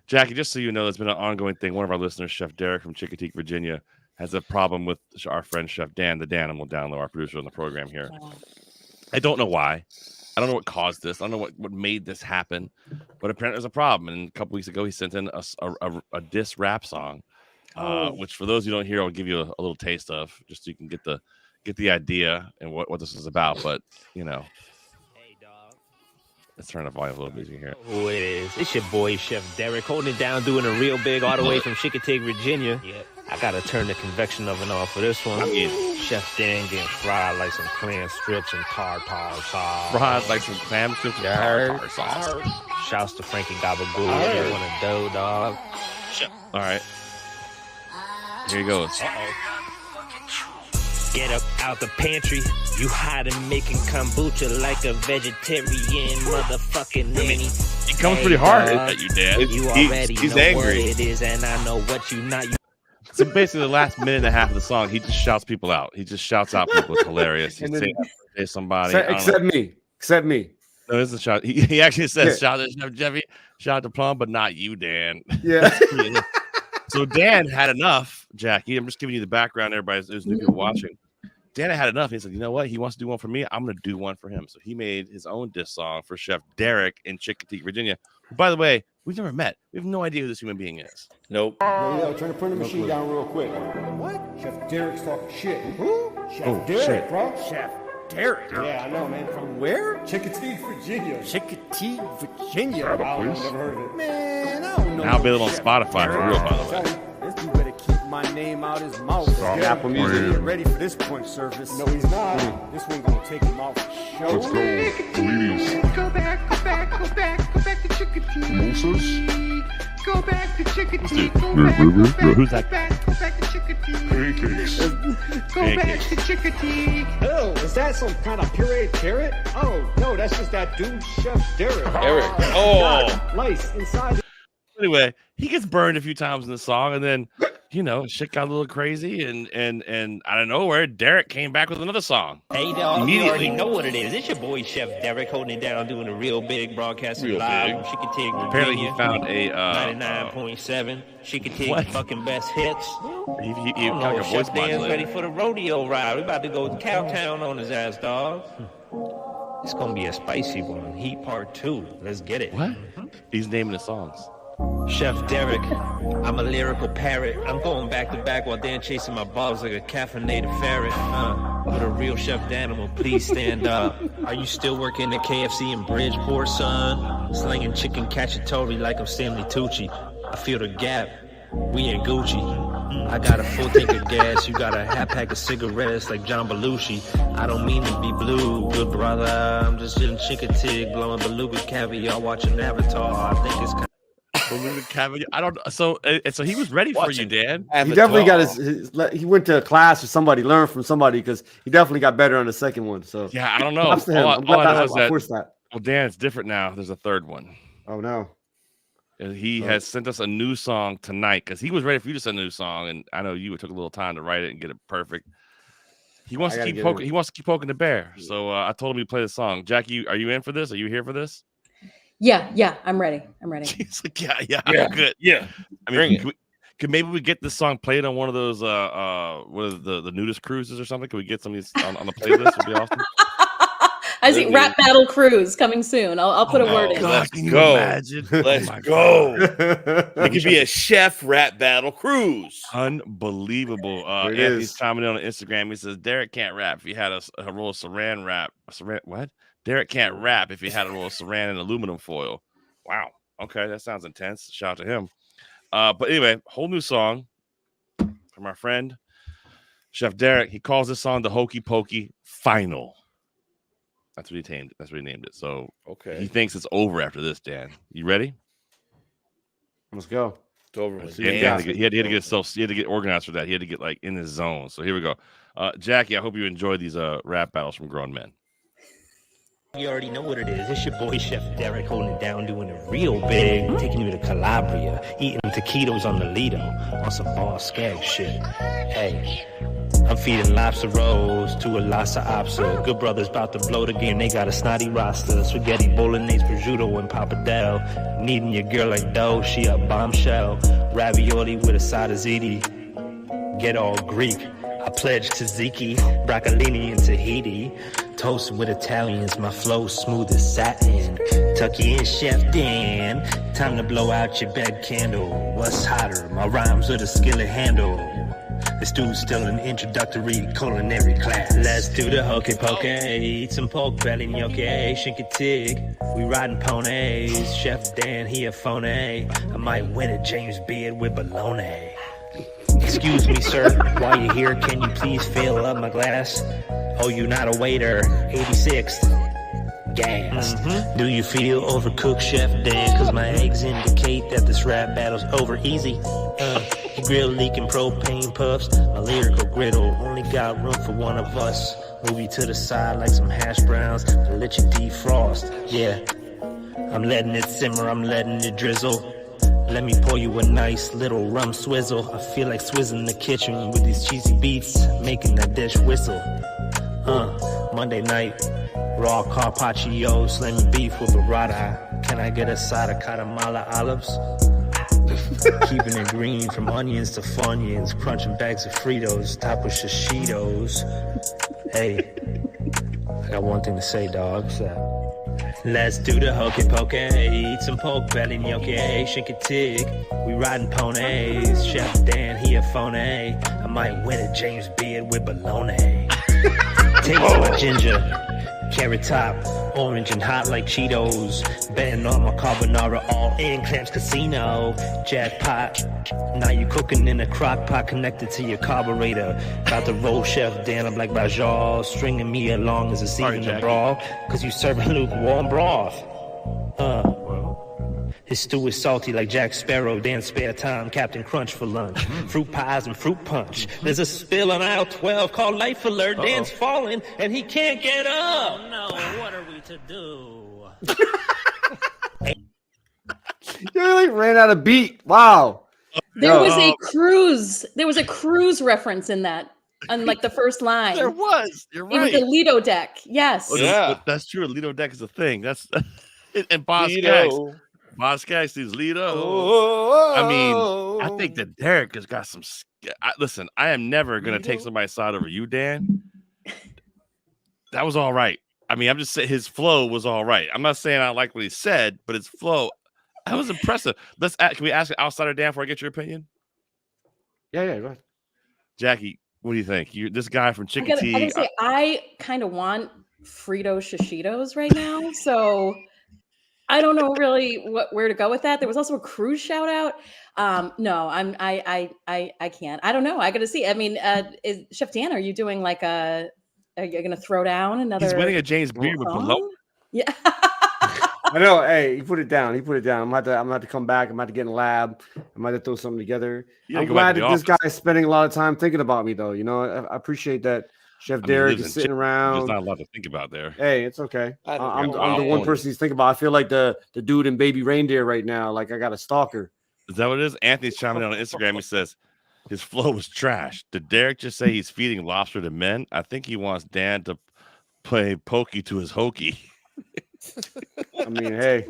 Jackie, just so you know, there's been an ongoing thing. One of our listeners, Chef Derek from Chickatee, Virginia, has a problem with our friend Chef Dan, the Danimal down low, our producer on the program here. I don't know why. I don't know what caused this. I don't know what made this happen, but apparently there's a problem. And a couple weeks ago, he sent in a diss rap song, which for those who don't hear, I'll give you a little taste of, just so you can get the idea and what this is about. But you know. Let's turn the volume a little bit. You can hear it. Who it is? It's your boy, Chef Derek, holding it down, doing it real big all the way from Chickatee, Virginia. Yeah. I got to turn the convection oven off for this one. Chef Dan getting fried like some clam strips and tartar sauce. Fried like some clam strips and tartar sauce. Shouts to Frankie Gabagool. You want a dough, dog? All right. Here he goes. Get up out the pantry. You hide and making kombucha like a vegetarian motherfucking nanny. He comes pretty hard at you, Dan. You already He's know angry. what it is, and I know what you not. So basically, the last minute and a half of the song, he just shouts people out. He just shouts out people. It's hilarious. He's saying somebody. Except me. No, this is a shout. He actually says, "Shout out to Chef Jeffy, shout out to Plum, but not you, Dan." Yeah. So Dan had enough, Jackie. I'm just giving you the background, everybody who's new people watching. Dan had enough. He said, "You know what? He wants to do one for me. I'm going to do one for him." So he made his own diss song for Chef Derek in Chickatee, Virginia. Who, by the way, we've never met. We have no idea who this human being is. Nope. Yo, turn the printer machine down real quick. What? Chef Derek's talking shit. Who? Chef Derek, shit. bro. Chef Derek. Yeah, I know, man. From where? Chickatee, Virginia. Chickatee, Virginia. I've never heard of it. Man, I don't know. Now available on Spotify for real, by the way. This dude better keep my name out his mouth. Apple Music. Get ready for this punch service. No, he's not. This one gonna take him out for show. Let's go, comedians. Go back to Chickatee. Mimosas? Go back to Chickatee. Who's that? Go back to Chickatee. Pancakes. Go back to Chickatee. Oh, is that some kind of pureed carrot? Oh, no, that's just that dude, Chef Derek. Derek. Oh. Lice inside. Anyway, he gets burned a few times in the song, and then shit got a little crazy, and out of nowhere, Derek came back with another song. Hey, dog, you already know what it is. It's your boy, Chef Derek, holding it down, doing a real big broadcasting live from Chickatee, Virginia. Apparently, he found a 99.7 Chickatee fucking best hits. He I got a voice Chef Dan's modulator. ready for the rodeo ride. We about to go to Cowtown on his ass, dog. It's gonna be a spicy one. Heat part 2. Let's get it. What? He's naming the songs. Chef Derek, I'm a lyrical parrot. I'm going back to back while Dan chasing my balls like a caffeinated ferret. But a real Chef Danimal, please stand up. Are you still working at KFC in Bridgeport, son? Slinging chicken cacciatore like I'm Stanley Tucci. I feel the gap. We in Gucci. I got a full tank of gas. You got a half pack of cigarettes like John Belushi. I don't mean to be blue, good brother. I'm just chilling Chickatee, blowing beluga caviar, watching Avatar. I think it's kind I don't. So he was ready for you, Dan. He definitely got his. He went to a class or somebody, learned from somebody, because he definitely got better on the second one. So yeah, I don't know. Props to him. I'm glad I forced that. Well, Dan, it's different now. There's a third one. Oh no. He has sent us a new song tonight because he was ready for you to send a new song, and I know you took a little time to write it and get it perfect. He wants to keep poking. He wants to keep poking the bear. So I told him to play the song. Jackie, are you in for this? Are you here for this? Yeah, I'm ready. He's like, yeah, I'm good. Yeah, I mean, could maybe we get this song played on one of those what is the nudist cruises or something? Could we get some of these on the playlist? Would be awesome. I see Rap Battle Cruise coming soon. I'll put a word in. God, can you imagine? Let's go. It could be a chef rap battle cruise. Unbelievable. Anthony's commenting on Instagram. He says Derek can't rap if he had a roll of saran wrap. What? Derek can't rap if he had a roll of saran and aluminum foil. Wow. Okay, that sounds intense. Shout out to him. But anyway, whole new song from our friend Chef Derek. He calls this song the Hokey Pokey Final. That's what he named it. So okay, he thinks it's over after this. Dan, you ready? Let's go. Doberman. He had to get organized for that. He had to get like in his zone. So here we go. Jackie, I hope you enjoy these rap battles from grown men. You already know what it is. It's your boy Chef Derek holding it down, doing it real big, taking you to Calabria, eating taquitos on the Lido, on some boss skag shit. Hey, I'm feeding lobster rolls to a Lhasa Apso. Good brothers about to blow the game, they got a snotty roster. Spaghetti, bolognese, prosciutto, and pappardelle. Needing your girl like dough, she a bombshell. Ravioli with a side of ziti. Get all Greek. I pledge to Ziki, broccolini and Tahiti. Toast with Italians, my flow smooth as satin. Tuck you in, Chef Dan. Time to blow out your bed candle. What's hotter? My rhymes with a skillet handle. This dude's still in introductory culinary class. Let's do the hokey pokey. Eat some pork belly, gnocchi, shinkatig. We riding ponies. Chef Dan, he a phony. I might win a James Beard with bologna. Excuse me, sir, while you're here, can you please fill up my glass? Oh, you're not a waiter. 86th. Gassed. Do you feel overcooked, Chef Dan? Cause my eggs indicate that this rap battle's over easy. Your grill leaking propane puffs. My lyrical griddle only got room for one of us. Move you to the side like some hash browns to let you defrost. Yeah, I'm letting it simmer, I'm letting it drizzle. Let me pour you a nice little rum swizzle. I feel like swizzling the kitchen with these cheesy beats, making that dish whistle. Monday night, raw carpaccio, slamming beef with burrata. Can I get a side of Katamala olives? Keeping it green from onions to Funyuns, crunching bags of Fritos, top with shishitos. Hey, I got one thing to say, dogs. Let's do the hokey pokey, eat some pork belly, gnocchi, shinkatig. We riding ponies, Chef Dan, he a phony. I might win a James Beard with bologna. Taste my ginger, carrot top, orange and hot like Cheetos. Betting on my carbonara, all in Clams Casino. Jackpot, now you cooking in a crock pot connected to your carburetor. Got the roll Chef Dan, I'm like Bajal, stringing me along as a season to brawl. Cause you serving lukewarm broth. His stew is salty like Jack Sparrow, Dan's spare time, Captain Crunch for lunch. Fruit pies and fruit punch. There's a spill on aisle 12 called Life Alert. Dan's falling and he can't get up. Oh no, what are we to do? You like ran out of beat. Wow. There was a cruise. There was a cruise reference in that. On like the first line. There was. You're right. It was the Lido deck. Yes. Oh, yeah. That's true. Lido deck is a thing. That's and Boss Skaggs. Boss Skaggs sees Lido. I mean, I think that Derek has got some. Listen, I am never going to take somebody's side over you, Dan. That was all right. I mean, I'm just saying his flow was all right. I'm not saying I like what he said, but his flow, that was impressive. Can we ask an outsider, Dan, before I get your opinion? Yeah, go ahead. Jackie, what do you think? This guy from Chickatee. I gotta say, I kind of want Frito Shishitos right now, so I don't know really where to go with that. There was also a cruise shout out. No, I can't. I don't know. I got to see. I mean, Chef Dan, are you doing like are you going to throw down another? He's winning a James Beard with below. Yeah. I know. Hey, he put it down. I'm about to come back. I'm about to get in the lab. I'm about to throw something together. I'm glad that this guy is spending a lot of time thinking about me, though. You know, I appreciate that. Chef Derek is sitting around. There's not a lot to think about there. Hey, it's okay. I'm the one person he's thinking about. I feel like the dude in Baby Reindeer right now. Like I got a stalker. Is that what it is? Anthony's chiming in on Instagram. He says his flow was trash. Did Derek just say he's feeding lobster to men? I think he wants Dan to play pokey to his hokey. I mean, hey.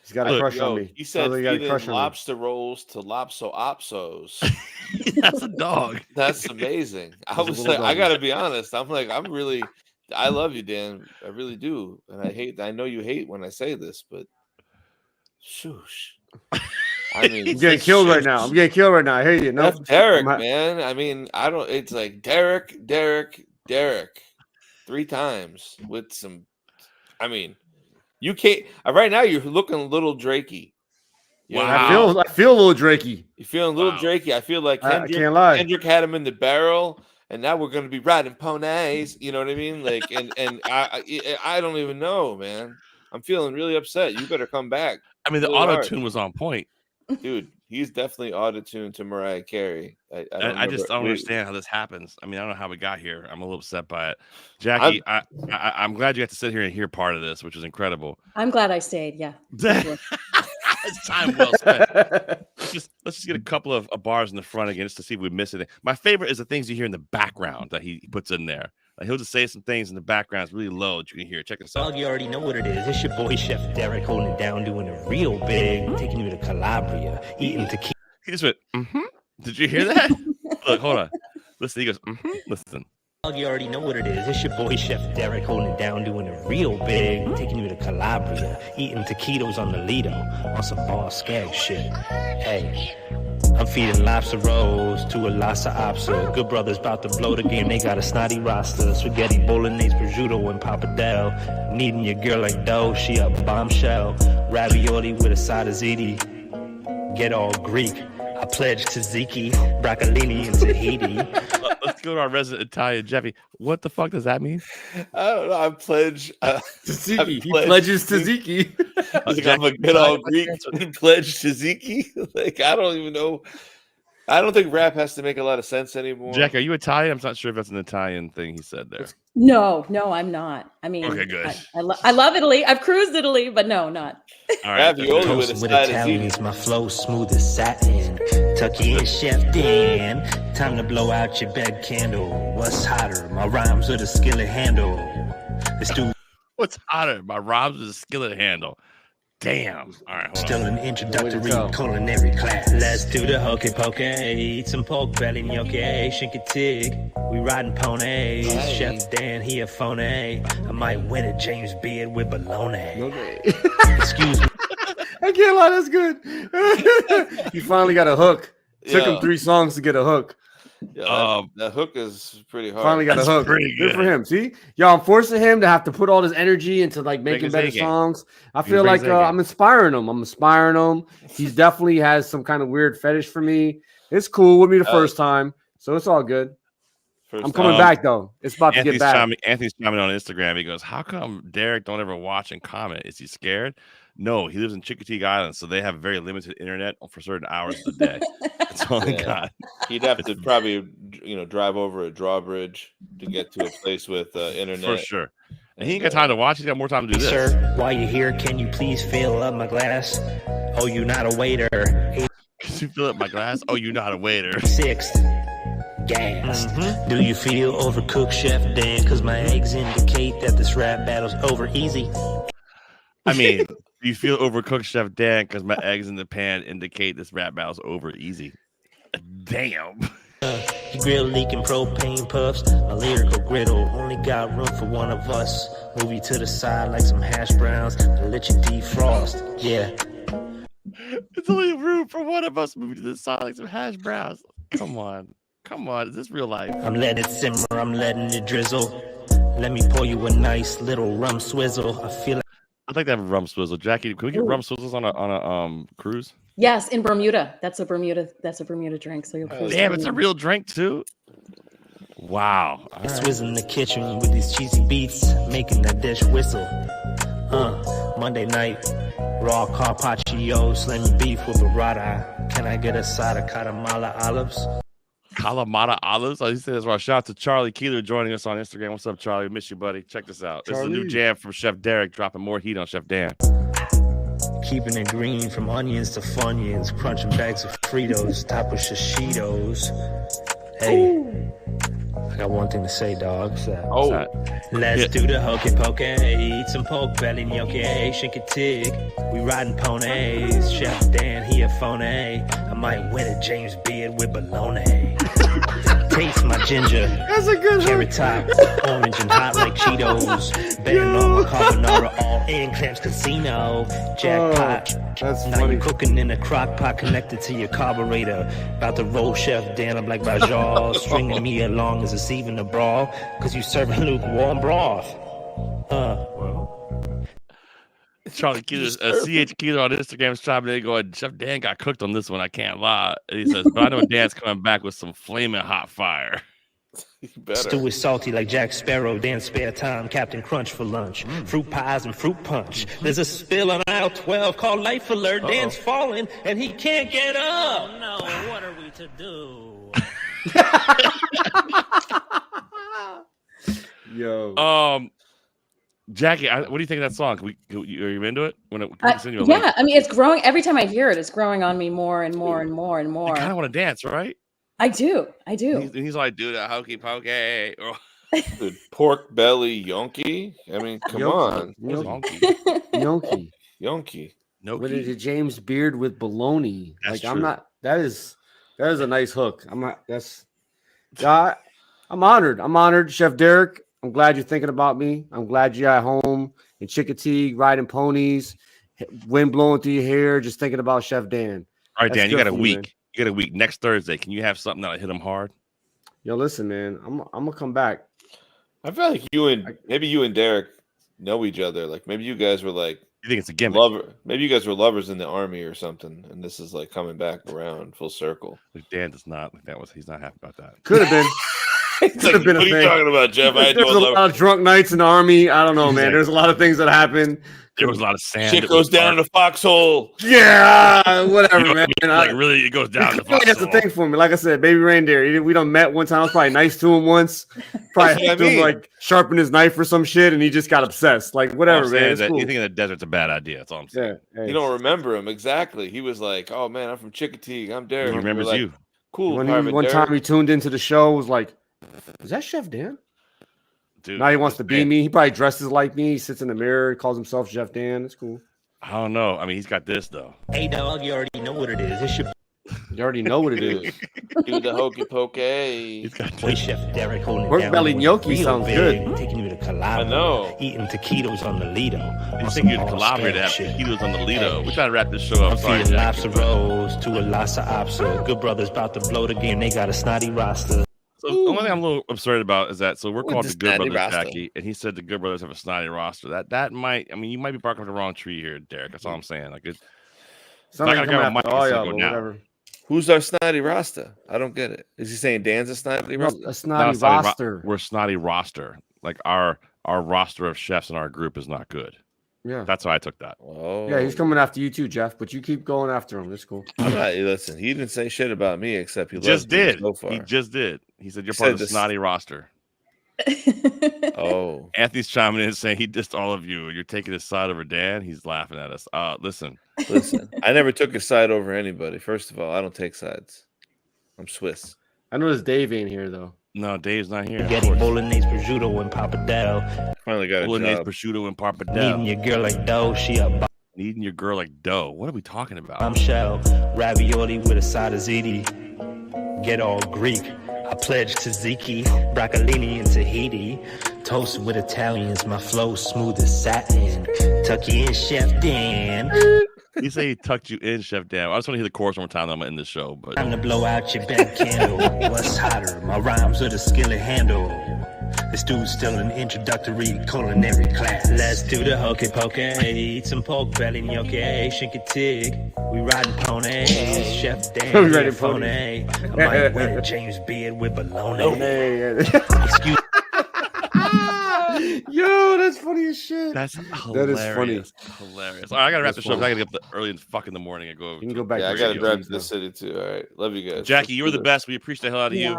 He's got a crush on me. He said feeding lobster rolls to Lopso-Opsos. That's a dog. That's amazing. I was like, I gotta be honest. I love you, Dan. I really do. And I know you hate when I say this, but shoosh. I mean, I'm getting killed right now. I hate you. No, that's Derek, man. I mean, it's like Derek 3 times with some. I mean, you can't. Right now, you're looking a little Drakey. Wow. I feel a little Drakey. You're feeling a little Drakey. I feel like I can't lie. Kendrick had him in the barrel, and now we're going to be riding ponies. You know what I mean? Like, and I don't even know, man. I'm feeling really upset. You better come back. I mean, the auto tune was on point. Dude, he's definitely auto-tuned to Mariah Carey. I just don't understand how this happens. I mean, I don't know how we got here. I'm a little upset by it. Jacqui, I'm glad you got to sit here and hear part of this, which is incredible. I'm glad I stayed. Yeah. It's time well spent. Let's just get a couple of bars in the front again just to see if we miss anything. My favorite is the things you hear in the background that he puts in there. Like he'll just say some things in the background. It's really low that you can hear. Check this out. You already know what it is. It's your boy Chef Derek holding it down, doing it real big, taking you to Calabria, eating tequila. He just went, Did you hear that? Look, hold on. Listen, he goes, Listen. You already know what it is. It's your boy Chef Derek holding it down, doing it real big, taking you to Calabria, eating taquitos on the Lido, on some boss skag shit. Hey, I'm feeding lobster rolls to a Lhasa Apso. Good brothers about to blow the game. They got a snotty roster. Spaghetti, bolognese, prosciutto, and pappardelle. Needing your girl like dough, she a bombshell. Ravioli with a side of ziti. Get all Greek. I pledge tzatziki, broccolini, and Tahiti. Let's go to our resident Italian, Jeffy. What the fuck does that mean? I don't know. I pledge tzatziki. He pledges tzatziki. I'm a good old Greek pledge tzatziki. Like, I don't even know. I don't think rap has to make a lot of sense anymore. Jack, are you Italian? I'm not sure if that's an Italian thing he said there. No, I'm not. I mean, okay, good. I love Italy. I've cruised Italy, but no, not. All right. Ravioli with Italians, my flow smooth as satin. Tucky and Chef Dan. Time to blow out your bed candle. What's hotter? My rhymes with a skillet handle. Let's do. What's hotter? My rhymes with a skillet handle. Damn. All right. Still an introductory culinary class. Let's do the hokey pokey. Eat some pork belly gnocchi. Shink a tig. We riding ponies. Hey. Chef Dan, he a phony. I might win a James Beard with bologna. Okay. Excuse me. I can't lie, that's good. He finally got a hook. Took him 3 songs to get a hook. Yeah, that hook is pretty hard. Finally got a hook. Good for him. See, y'all, I'm forcing him to have to put all this energy into like making better songs. I feel like I'm inspiring him. He's definitely has some kind of weird fetish for me. It's cool with me the first time, so it's all good. I'm coming back though. It's about to get back. Anthony's chiming on Instagram. He goes, "How come Derek don't ever watch and comment? Is he scared?" No, he lives in Chincoteague Island, so they have very limited internet for certain hours of the day. That's all I got. He'd have to probably, drive over a drawbridge to get to a place with internet. For sure. And he ain't got time to watch. He's got more time to do this. Sir, while you're here, can you please fill up my glass? Oh, you're not a waiter. Can you fill up my glass? Oh, you're not a waiter. 6th. Gas. Do you feel overcooked, Chef Dan? Because my eggs indicate that this rap battle's over easy. I mean, do you feel overcooked, Chef Dan? Because my eggs in the pan indicate this rap battle's over easy. Damn. You grill leaking propane puffs. A lyrical griddle only got room for one of us. Move you to the side like some hash browns. And let you defrost. Yeah. It's only room for one of us. Move you to the side like some hash browns. Come on. Is this real life? I'm letting it simmer. I'm letting it drizzle. Let me pour you a nice little rum swizzle. I feel like I'd like to have a rum swizzle. Jacqui, can we get rum swizzles on a cruise? Yes, in Bermuda. That's a Bermuda drink. So you'll damn, it's a real drink too. Wow. I swizz in the kitchen with these cheesy beats, making that dish whistle. Monday night, raw carpaccio, slamming beef with burrata. Can I get a side of Kalamata olives? Kalamata olives? I say this right. Shout out to Charlie Keeler joining us on Instagram. What's up, Charlie? Miss you, buddy. Check this out. This is a new jam from Chef Derek, dropping more heat on Chef Dan. Keeping it green from onions to Funyuns, crunching bags of Fritos, top with Shishitos. Hey, I got one thing to say, dog. Let's do the hokey pokey, eat some pork belly gnocchi, shink a tig. We riding ponies. Chef Dan, he a phony. I might win a James Beard with bologna. Taste my ginger. That's a good carrot top, orange and hot like Cheetos. Betting on my carbonara all in Clamps Casino. Jackpot. That's now funny. You cooking in a crock pot connected to your carburetor. About to roll Chef Dan up like Bajal. Stringing me along as it's even a brawl. Cause you serving lukewarm broth. Charlie Keeler, CH Keeler on Instagram is chiming in going, Chef Dan got cooked on this one. I can't lie. And he says, but I know Dan's coming back with some flaming hot fire. Stew is salty like Jack Sparrow, then spare time, Captain Crunch for lunch. Fruit pies and fruit punch. There's a spill on aisle 12 called Life Alert. Dan's falling and he can't get up. Oh no, what are we to do? Yo. Jackie, what do you think of that song? Are you into it? Yeah, I mean, it's growing. Every time I hear it, it's growing on me more and more and more and more. You kind of want to dance, right? I do. He's like, do the hokey pokey. Dude, pork belly yonky. I mean, come on. Yonky. Yonky. What is it, James Beard with bologna? That's I'm true. not. That is a nice hook. I'm not. I'm honored. I'm honored, Chef Derek. I'm glad you're thinking about me. I'm glad you're at home in Chickatie, riding ponies, wind blowing through your hair, just thinking about Chef Dan. All right, That's Dan, you good got a for week. man. You got a week. Next Thursday, can you have something that'll hit him hard? Yo, listen, man. I'm gonna come back. I feel like maybe you and Derek know each other. Like maybe you guys were like, you think it's a gimmick? Maybe you guys were lovers in the army or something, and this is like coming back around full circle. Like Dan does not. He's not happy about that. Could have been. Could have been. What are you talking about, Jeff? There's a lot of drunk nights in the army. I don't know, man. There's a lot of things that happen. There was a lot of sand. Shit goes down in the foxhole. Yeah, whatever, man. Like really, it goes down the foxhole. That's the thing for me. Like I said, baby reindeer. We done met one time. I was probably nice to him once. Probably had to him, like sharpen his knife or some shit, and he just got obsessed. Like whatever, man. It's cool. You think in the desert's a bad idea? That's all I'm saying. Yeah, You don't remember him exactly. He was like, "Oh man, I'm from Chickatie. I'm Derek." He remembers like, you. Cool. One time he tuned into the show, was like, "Is that Chef Dan?" Dude, now he wants to be me. He probably dresses like me. He sits in the mirror, calls himself Chef Dan. It's cool. I don't know. I mean, he's got this though. Hey dog, you already know what it is. It's your You already know what it is. Do the hokey pokey. boy Chef Derek holding Pork down belly with gnocchi real sounds big, good. Taking you to Calabria. I know. Eating taquitos on the Lido. I think you'd collaborate to have taquitos on the Lido. We're trying to wrap this show up. I'm Sorry, feeding Jackie. lobster rolls to a lobster opsa. Good brothers about to blow the game. They got a snotty roster. So the only thing I'm a little absurd about is that we're called the Good snotty Brothers, roster? Jackie, and he said the Good Brothers have a snotty roster. That might, I mean, you might be barking up the wrong tree here, Derek. That's all I'm saying. Like it's Sounds like go coming Mike after all instead y'all, of but now. whatever. Who's our snotty Rasta? I don't get it. Is he saying Dan's a snotty Rasta? A Not snotty a snotty roster. We're a snotty roster. Like our roster of chefs in our group is not good. Yeah. That's how I took that. Oh, Yeah, he's coming after you too, Jeff. But you keep going after him. It's cool. I'm not. Listen, he didn't say shit about me except he Just loves me did. so far. He just did. He said you're He part said of the this- snotty roster. Oh, Anthony's chiming in saying he dissed all of you. You're taking his side over Dan. He's laughing at us. Listen. I never took his side over anybody. First of all, I don't take sides. I'm Swiss. I noticed Dave ain't here though. No, Dave's not here. Getting bolognese prosciutto and pappardelle. Finally got a Bolognese job. prosciutto and Needing pappardelle. your girl like dough. She a Needing your girl like dough. What are we talking about? bombshell. Ravioli with a side of ziti. Get all Greek. I pledge to Ziki. Broccolini and Tahiti. Toast with Italians. My flow smooth as satin. Tuck you in, Chef Dan. He said he tucked you in, Chef Dan. I just want to hear the chorus one more time. I'm gonna end this show, but Time to blow out your back candle. What's hotter? My rhymes or the skillet handle? This dude's still in introductory culinary class. Let's do the hokey pokey. Eat some pork belly gnocchi. Shinkatig. We riding ponies. Chef Dan. We riding phone. I might wear James Beard with bologna. Excuse Yo, that's funny as shit. that's That hilarious. is funny. Hilarious. All right, I gotta wrap That's this show. funny. I gotta get up early and fuck in the morning and go. You can go back. Yeah, to I got to radio. drive to the city too. All right, love you guys. Jackie, you were the Let's best. We appreciate the hell out of you.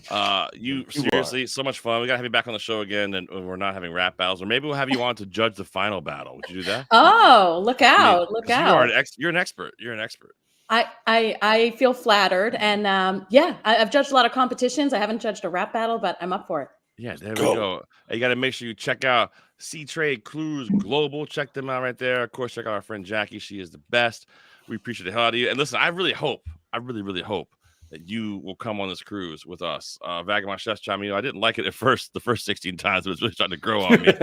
Yeah. You seriously, so much fun. We gotta have you back on the show again, and we're not having rap battles, or maybe we'll have you on to judge the final battle. Would you do that? Oh, look out! Look You out! are you're an expert. You're an expert. I feel flattered, and yeah, I've judged a lot of competitions. I haven't judged a rap battle, but I'm up for it. Yeah, there we go. You got to make sure you check out SeaTrade Cruise Global. Check them out right there. Of course, check out our friend Jackie. She is the best. We appreciate the hell out of you. And listen, I really hope that you will come on this cruise with us. Vagabond Chef's chime in. I didn't like it at first, the first 16 times, but it's really starting to grow on me.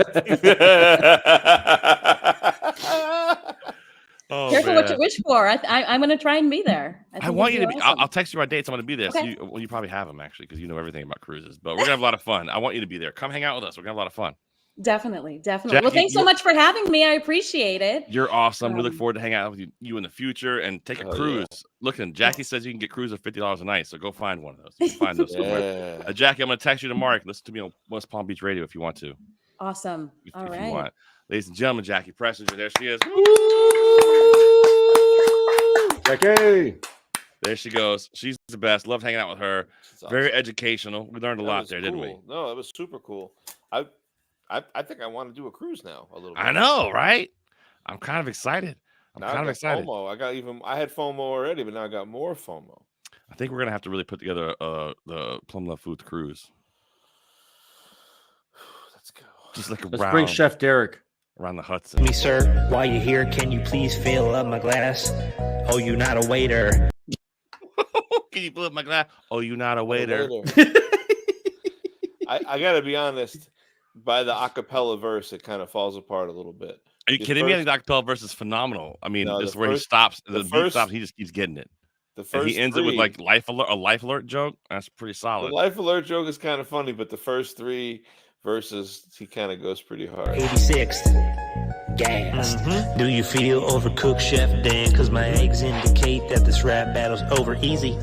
Oh, Careful man. what you wish for. I'm going to try and be there. I want you to be. Awesome. I'll text you my dates. I'm going to be there. Okay. So you probably have them actually because you know everything about cruises. But we're gonna have a lot of fun. I want you to be there. Come hang out with us. We're gonna have a lot of fun. Definitely. Jacqui, Well, thanks so much for having me. I appreciate it. You're awesome. We look forward to hanging out with you in the future and take a cruise. Yeah. Looking, Jacqui says you can get cruises for $50 a night, so go find one of those. You can find those somewhere. Jacqui, I'm going to text you tomorrow. Listen to me on West Palm Beach Radio if you want to. Awesome. If All right. you want. Ladies and gentlemen, Jacqui Pressenger. There she is. Jacqui. There she goes. She's the best. Loved hanging out with her. Awesome. Very educational. We learned a lot there, didn't we? No, that was super cool. I think I want to do a cruise now a little bit. I know, right? I'm kind of excited. I'm excited. FOMO. I had FOMO already, but now I got more FOMO. I think we're gonna have to really put together the Plumluvfoods cruise. Let's go. Just like Let's bring Chef Derek around the Hudson. Me, sir, while you're here, can you please fill up my glass? Oh, you're not a waiter. Can you fill up my glass? Oh, you're not a waiter. I gotta be honest. By the acapella verse, it kind of falls apart a little bit. Are you kidding me? I think the acapella verse is phenomenal. I mean, this is where he stops. The beat stops. He just keeps getting it. And he ends it with like a life alert joke. That's pretty solid. The life alert joke is kind of funny, but the first three verses, he kind of goes pretty hard. 86th, gassed. Do you feel overcooked, Chef Dan? Cause my eggs indicate that this rap battle's over easy.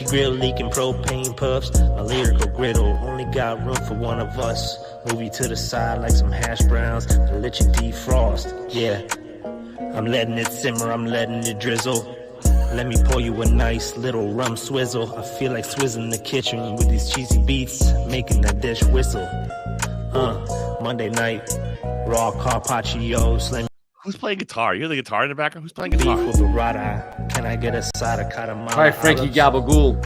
Your grill leaking propane puffs. My lyrical griddle only got room for one of us. Move you to the side like some hash browns to let you defrost. Yeah, I'm letting it simmer, I'm letting it drizzle. Let me pour you a nice little rum swizzle. I feel like swizzling the kitchen with these cheesy beats, making that dish whistle. Monday night, raw carpaccios. Who's playing guitar? You hear the guitar in the background? Who's playing guitar? Beef with burrata. Can I get a side of katamari? All right, Frankie Gabagool.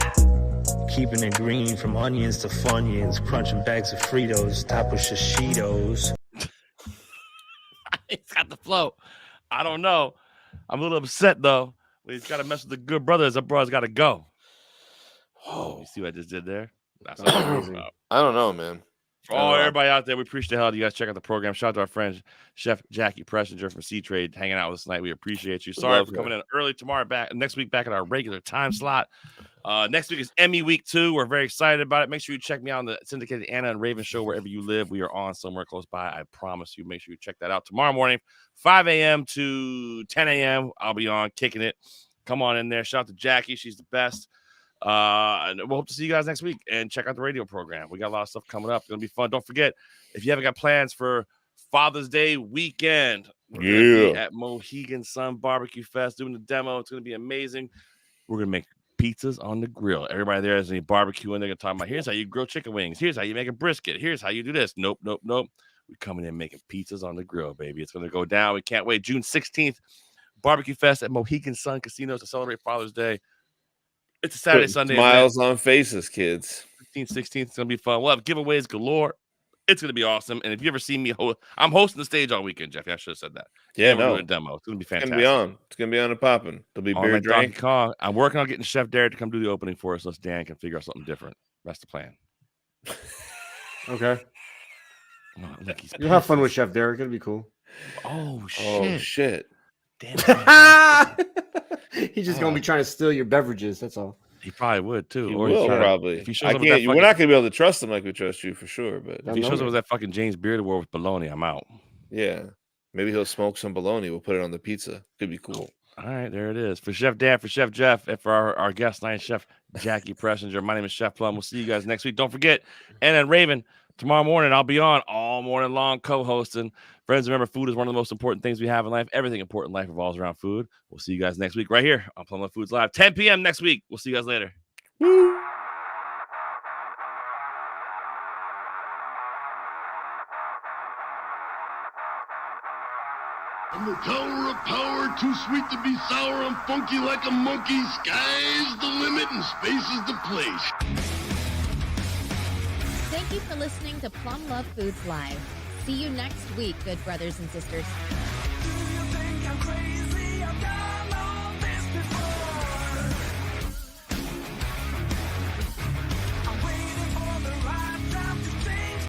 Keeping it green from onions to Funyuns, crunching bags of Fritos, top of Shishitos. He's got the flow. I don't know. I'm a little upset though. He's got to mess with the good brothers. That brother's got to go. Oh, you see what I just did there? That's what I'm talking about. I don't know, man. For all everybody out there, we appreciate the hell out of you guys. Check out the program. Shout out to our friend Chef Jacqui Pressenger from SeaTrade hanging out with us tonight. We appreciate you. Sorry for coming in early tomorrow. Next week back at our regular time slot. Next week is Emmy week 2. We're very excited about it. Make sure you check me out on the syndicated Anna and Raven show wherever you live. We are on somewhere close by. I promise you. Make sure you check that out tomorrow morning, 5 a.m. to 10 a.m. I'll be on kicking it. Come on in there. Shout out to Jacqui. She's the best. And we'll hope to see you guys next week and check out the radio program. We got a lot of stuff coming up. It's gonna be fun. Don't forget, if you haven't got plans for Father's Day weekend, we're gonna be at Mohegan Sun Barbecue Fest doing the demo. It's gonna be amazing. We're gonna make pizzas on the grill. Everybody there is any barbecue and they're gonna talk about here's how you grill chicken wings, here's how you make a brisket, here's how you do this. Nope. We're coming in making pizzas on the grill, baby. It's gonna go down. We can't wait. June 16th, Barbecue Fest at Mohegan Sun Casinos to celebrate Father's Day. It's a Saturday, Sunday. Smiles on faces, kids. 15th, 16th. It's going to be fun. We'll have giveaways galore. It's going to be awesome. And if you ever see me, I'm hosting the stage all weekend, Jeffy. I should have said that. Yeah, we're doing a demo. It's going to be fantastic. It's going to be on and popping. There'll be beer and drink. I'm working on getting Chef Derek to come do the opening for us so Dan can figure out something different. That's the plan. Okay. You'll have fun with Chef Derek. It'll be cool. Oh, shit. Damn. He's just gonna be trying to steal your beverages. That's all. He probably would too. He will probably. If he shows we're not gonna be able to trust him like we trust you for sure. But if he shows up with that fucking James Beard Award with bologna, I'm out. Yeah, maybe he'll smoke some bologna. We'll put it on the pizza. Could be cool. All right, there it is. For Chef Dan, for Chef Jeff, and for our guest tonight, Chef Jacqui Pressenger. My name is Chef Plum. We'll see you guys next week. Don't forget, and then Raven. Tomorrow morning, I'll be on all morning long co-hosting. Friends, remember, food is one of the most important things we have in life. Everything important in life revolves around food. We'll see you guys next week right here on Plumluvfoods Live, 10 p.m. next week. We'll see you guys later. Woo! I'm the tower of power, too sweet to be sour. I'm funky like a monkey. Sky's the limit and space is the place. Thank you for listening to Plumluvfoods Live. See you next week, good brothers and sisters. Do you think I'm crazy?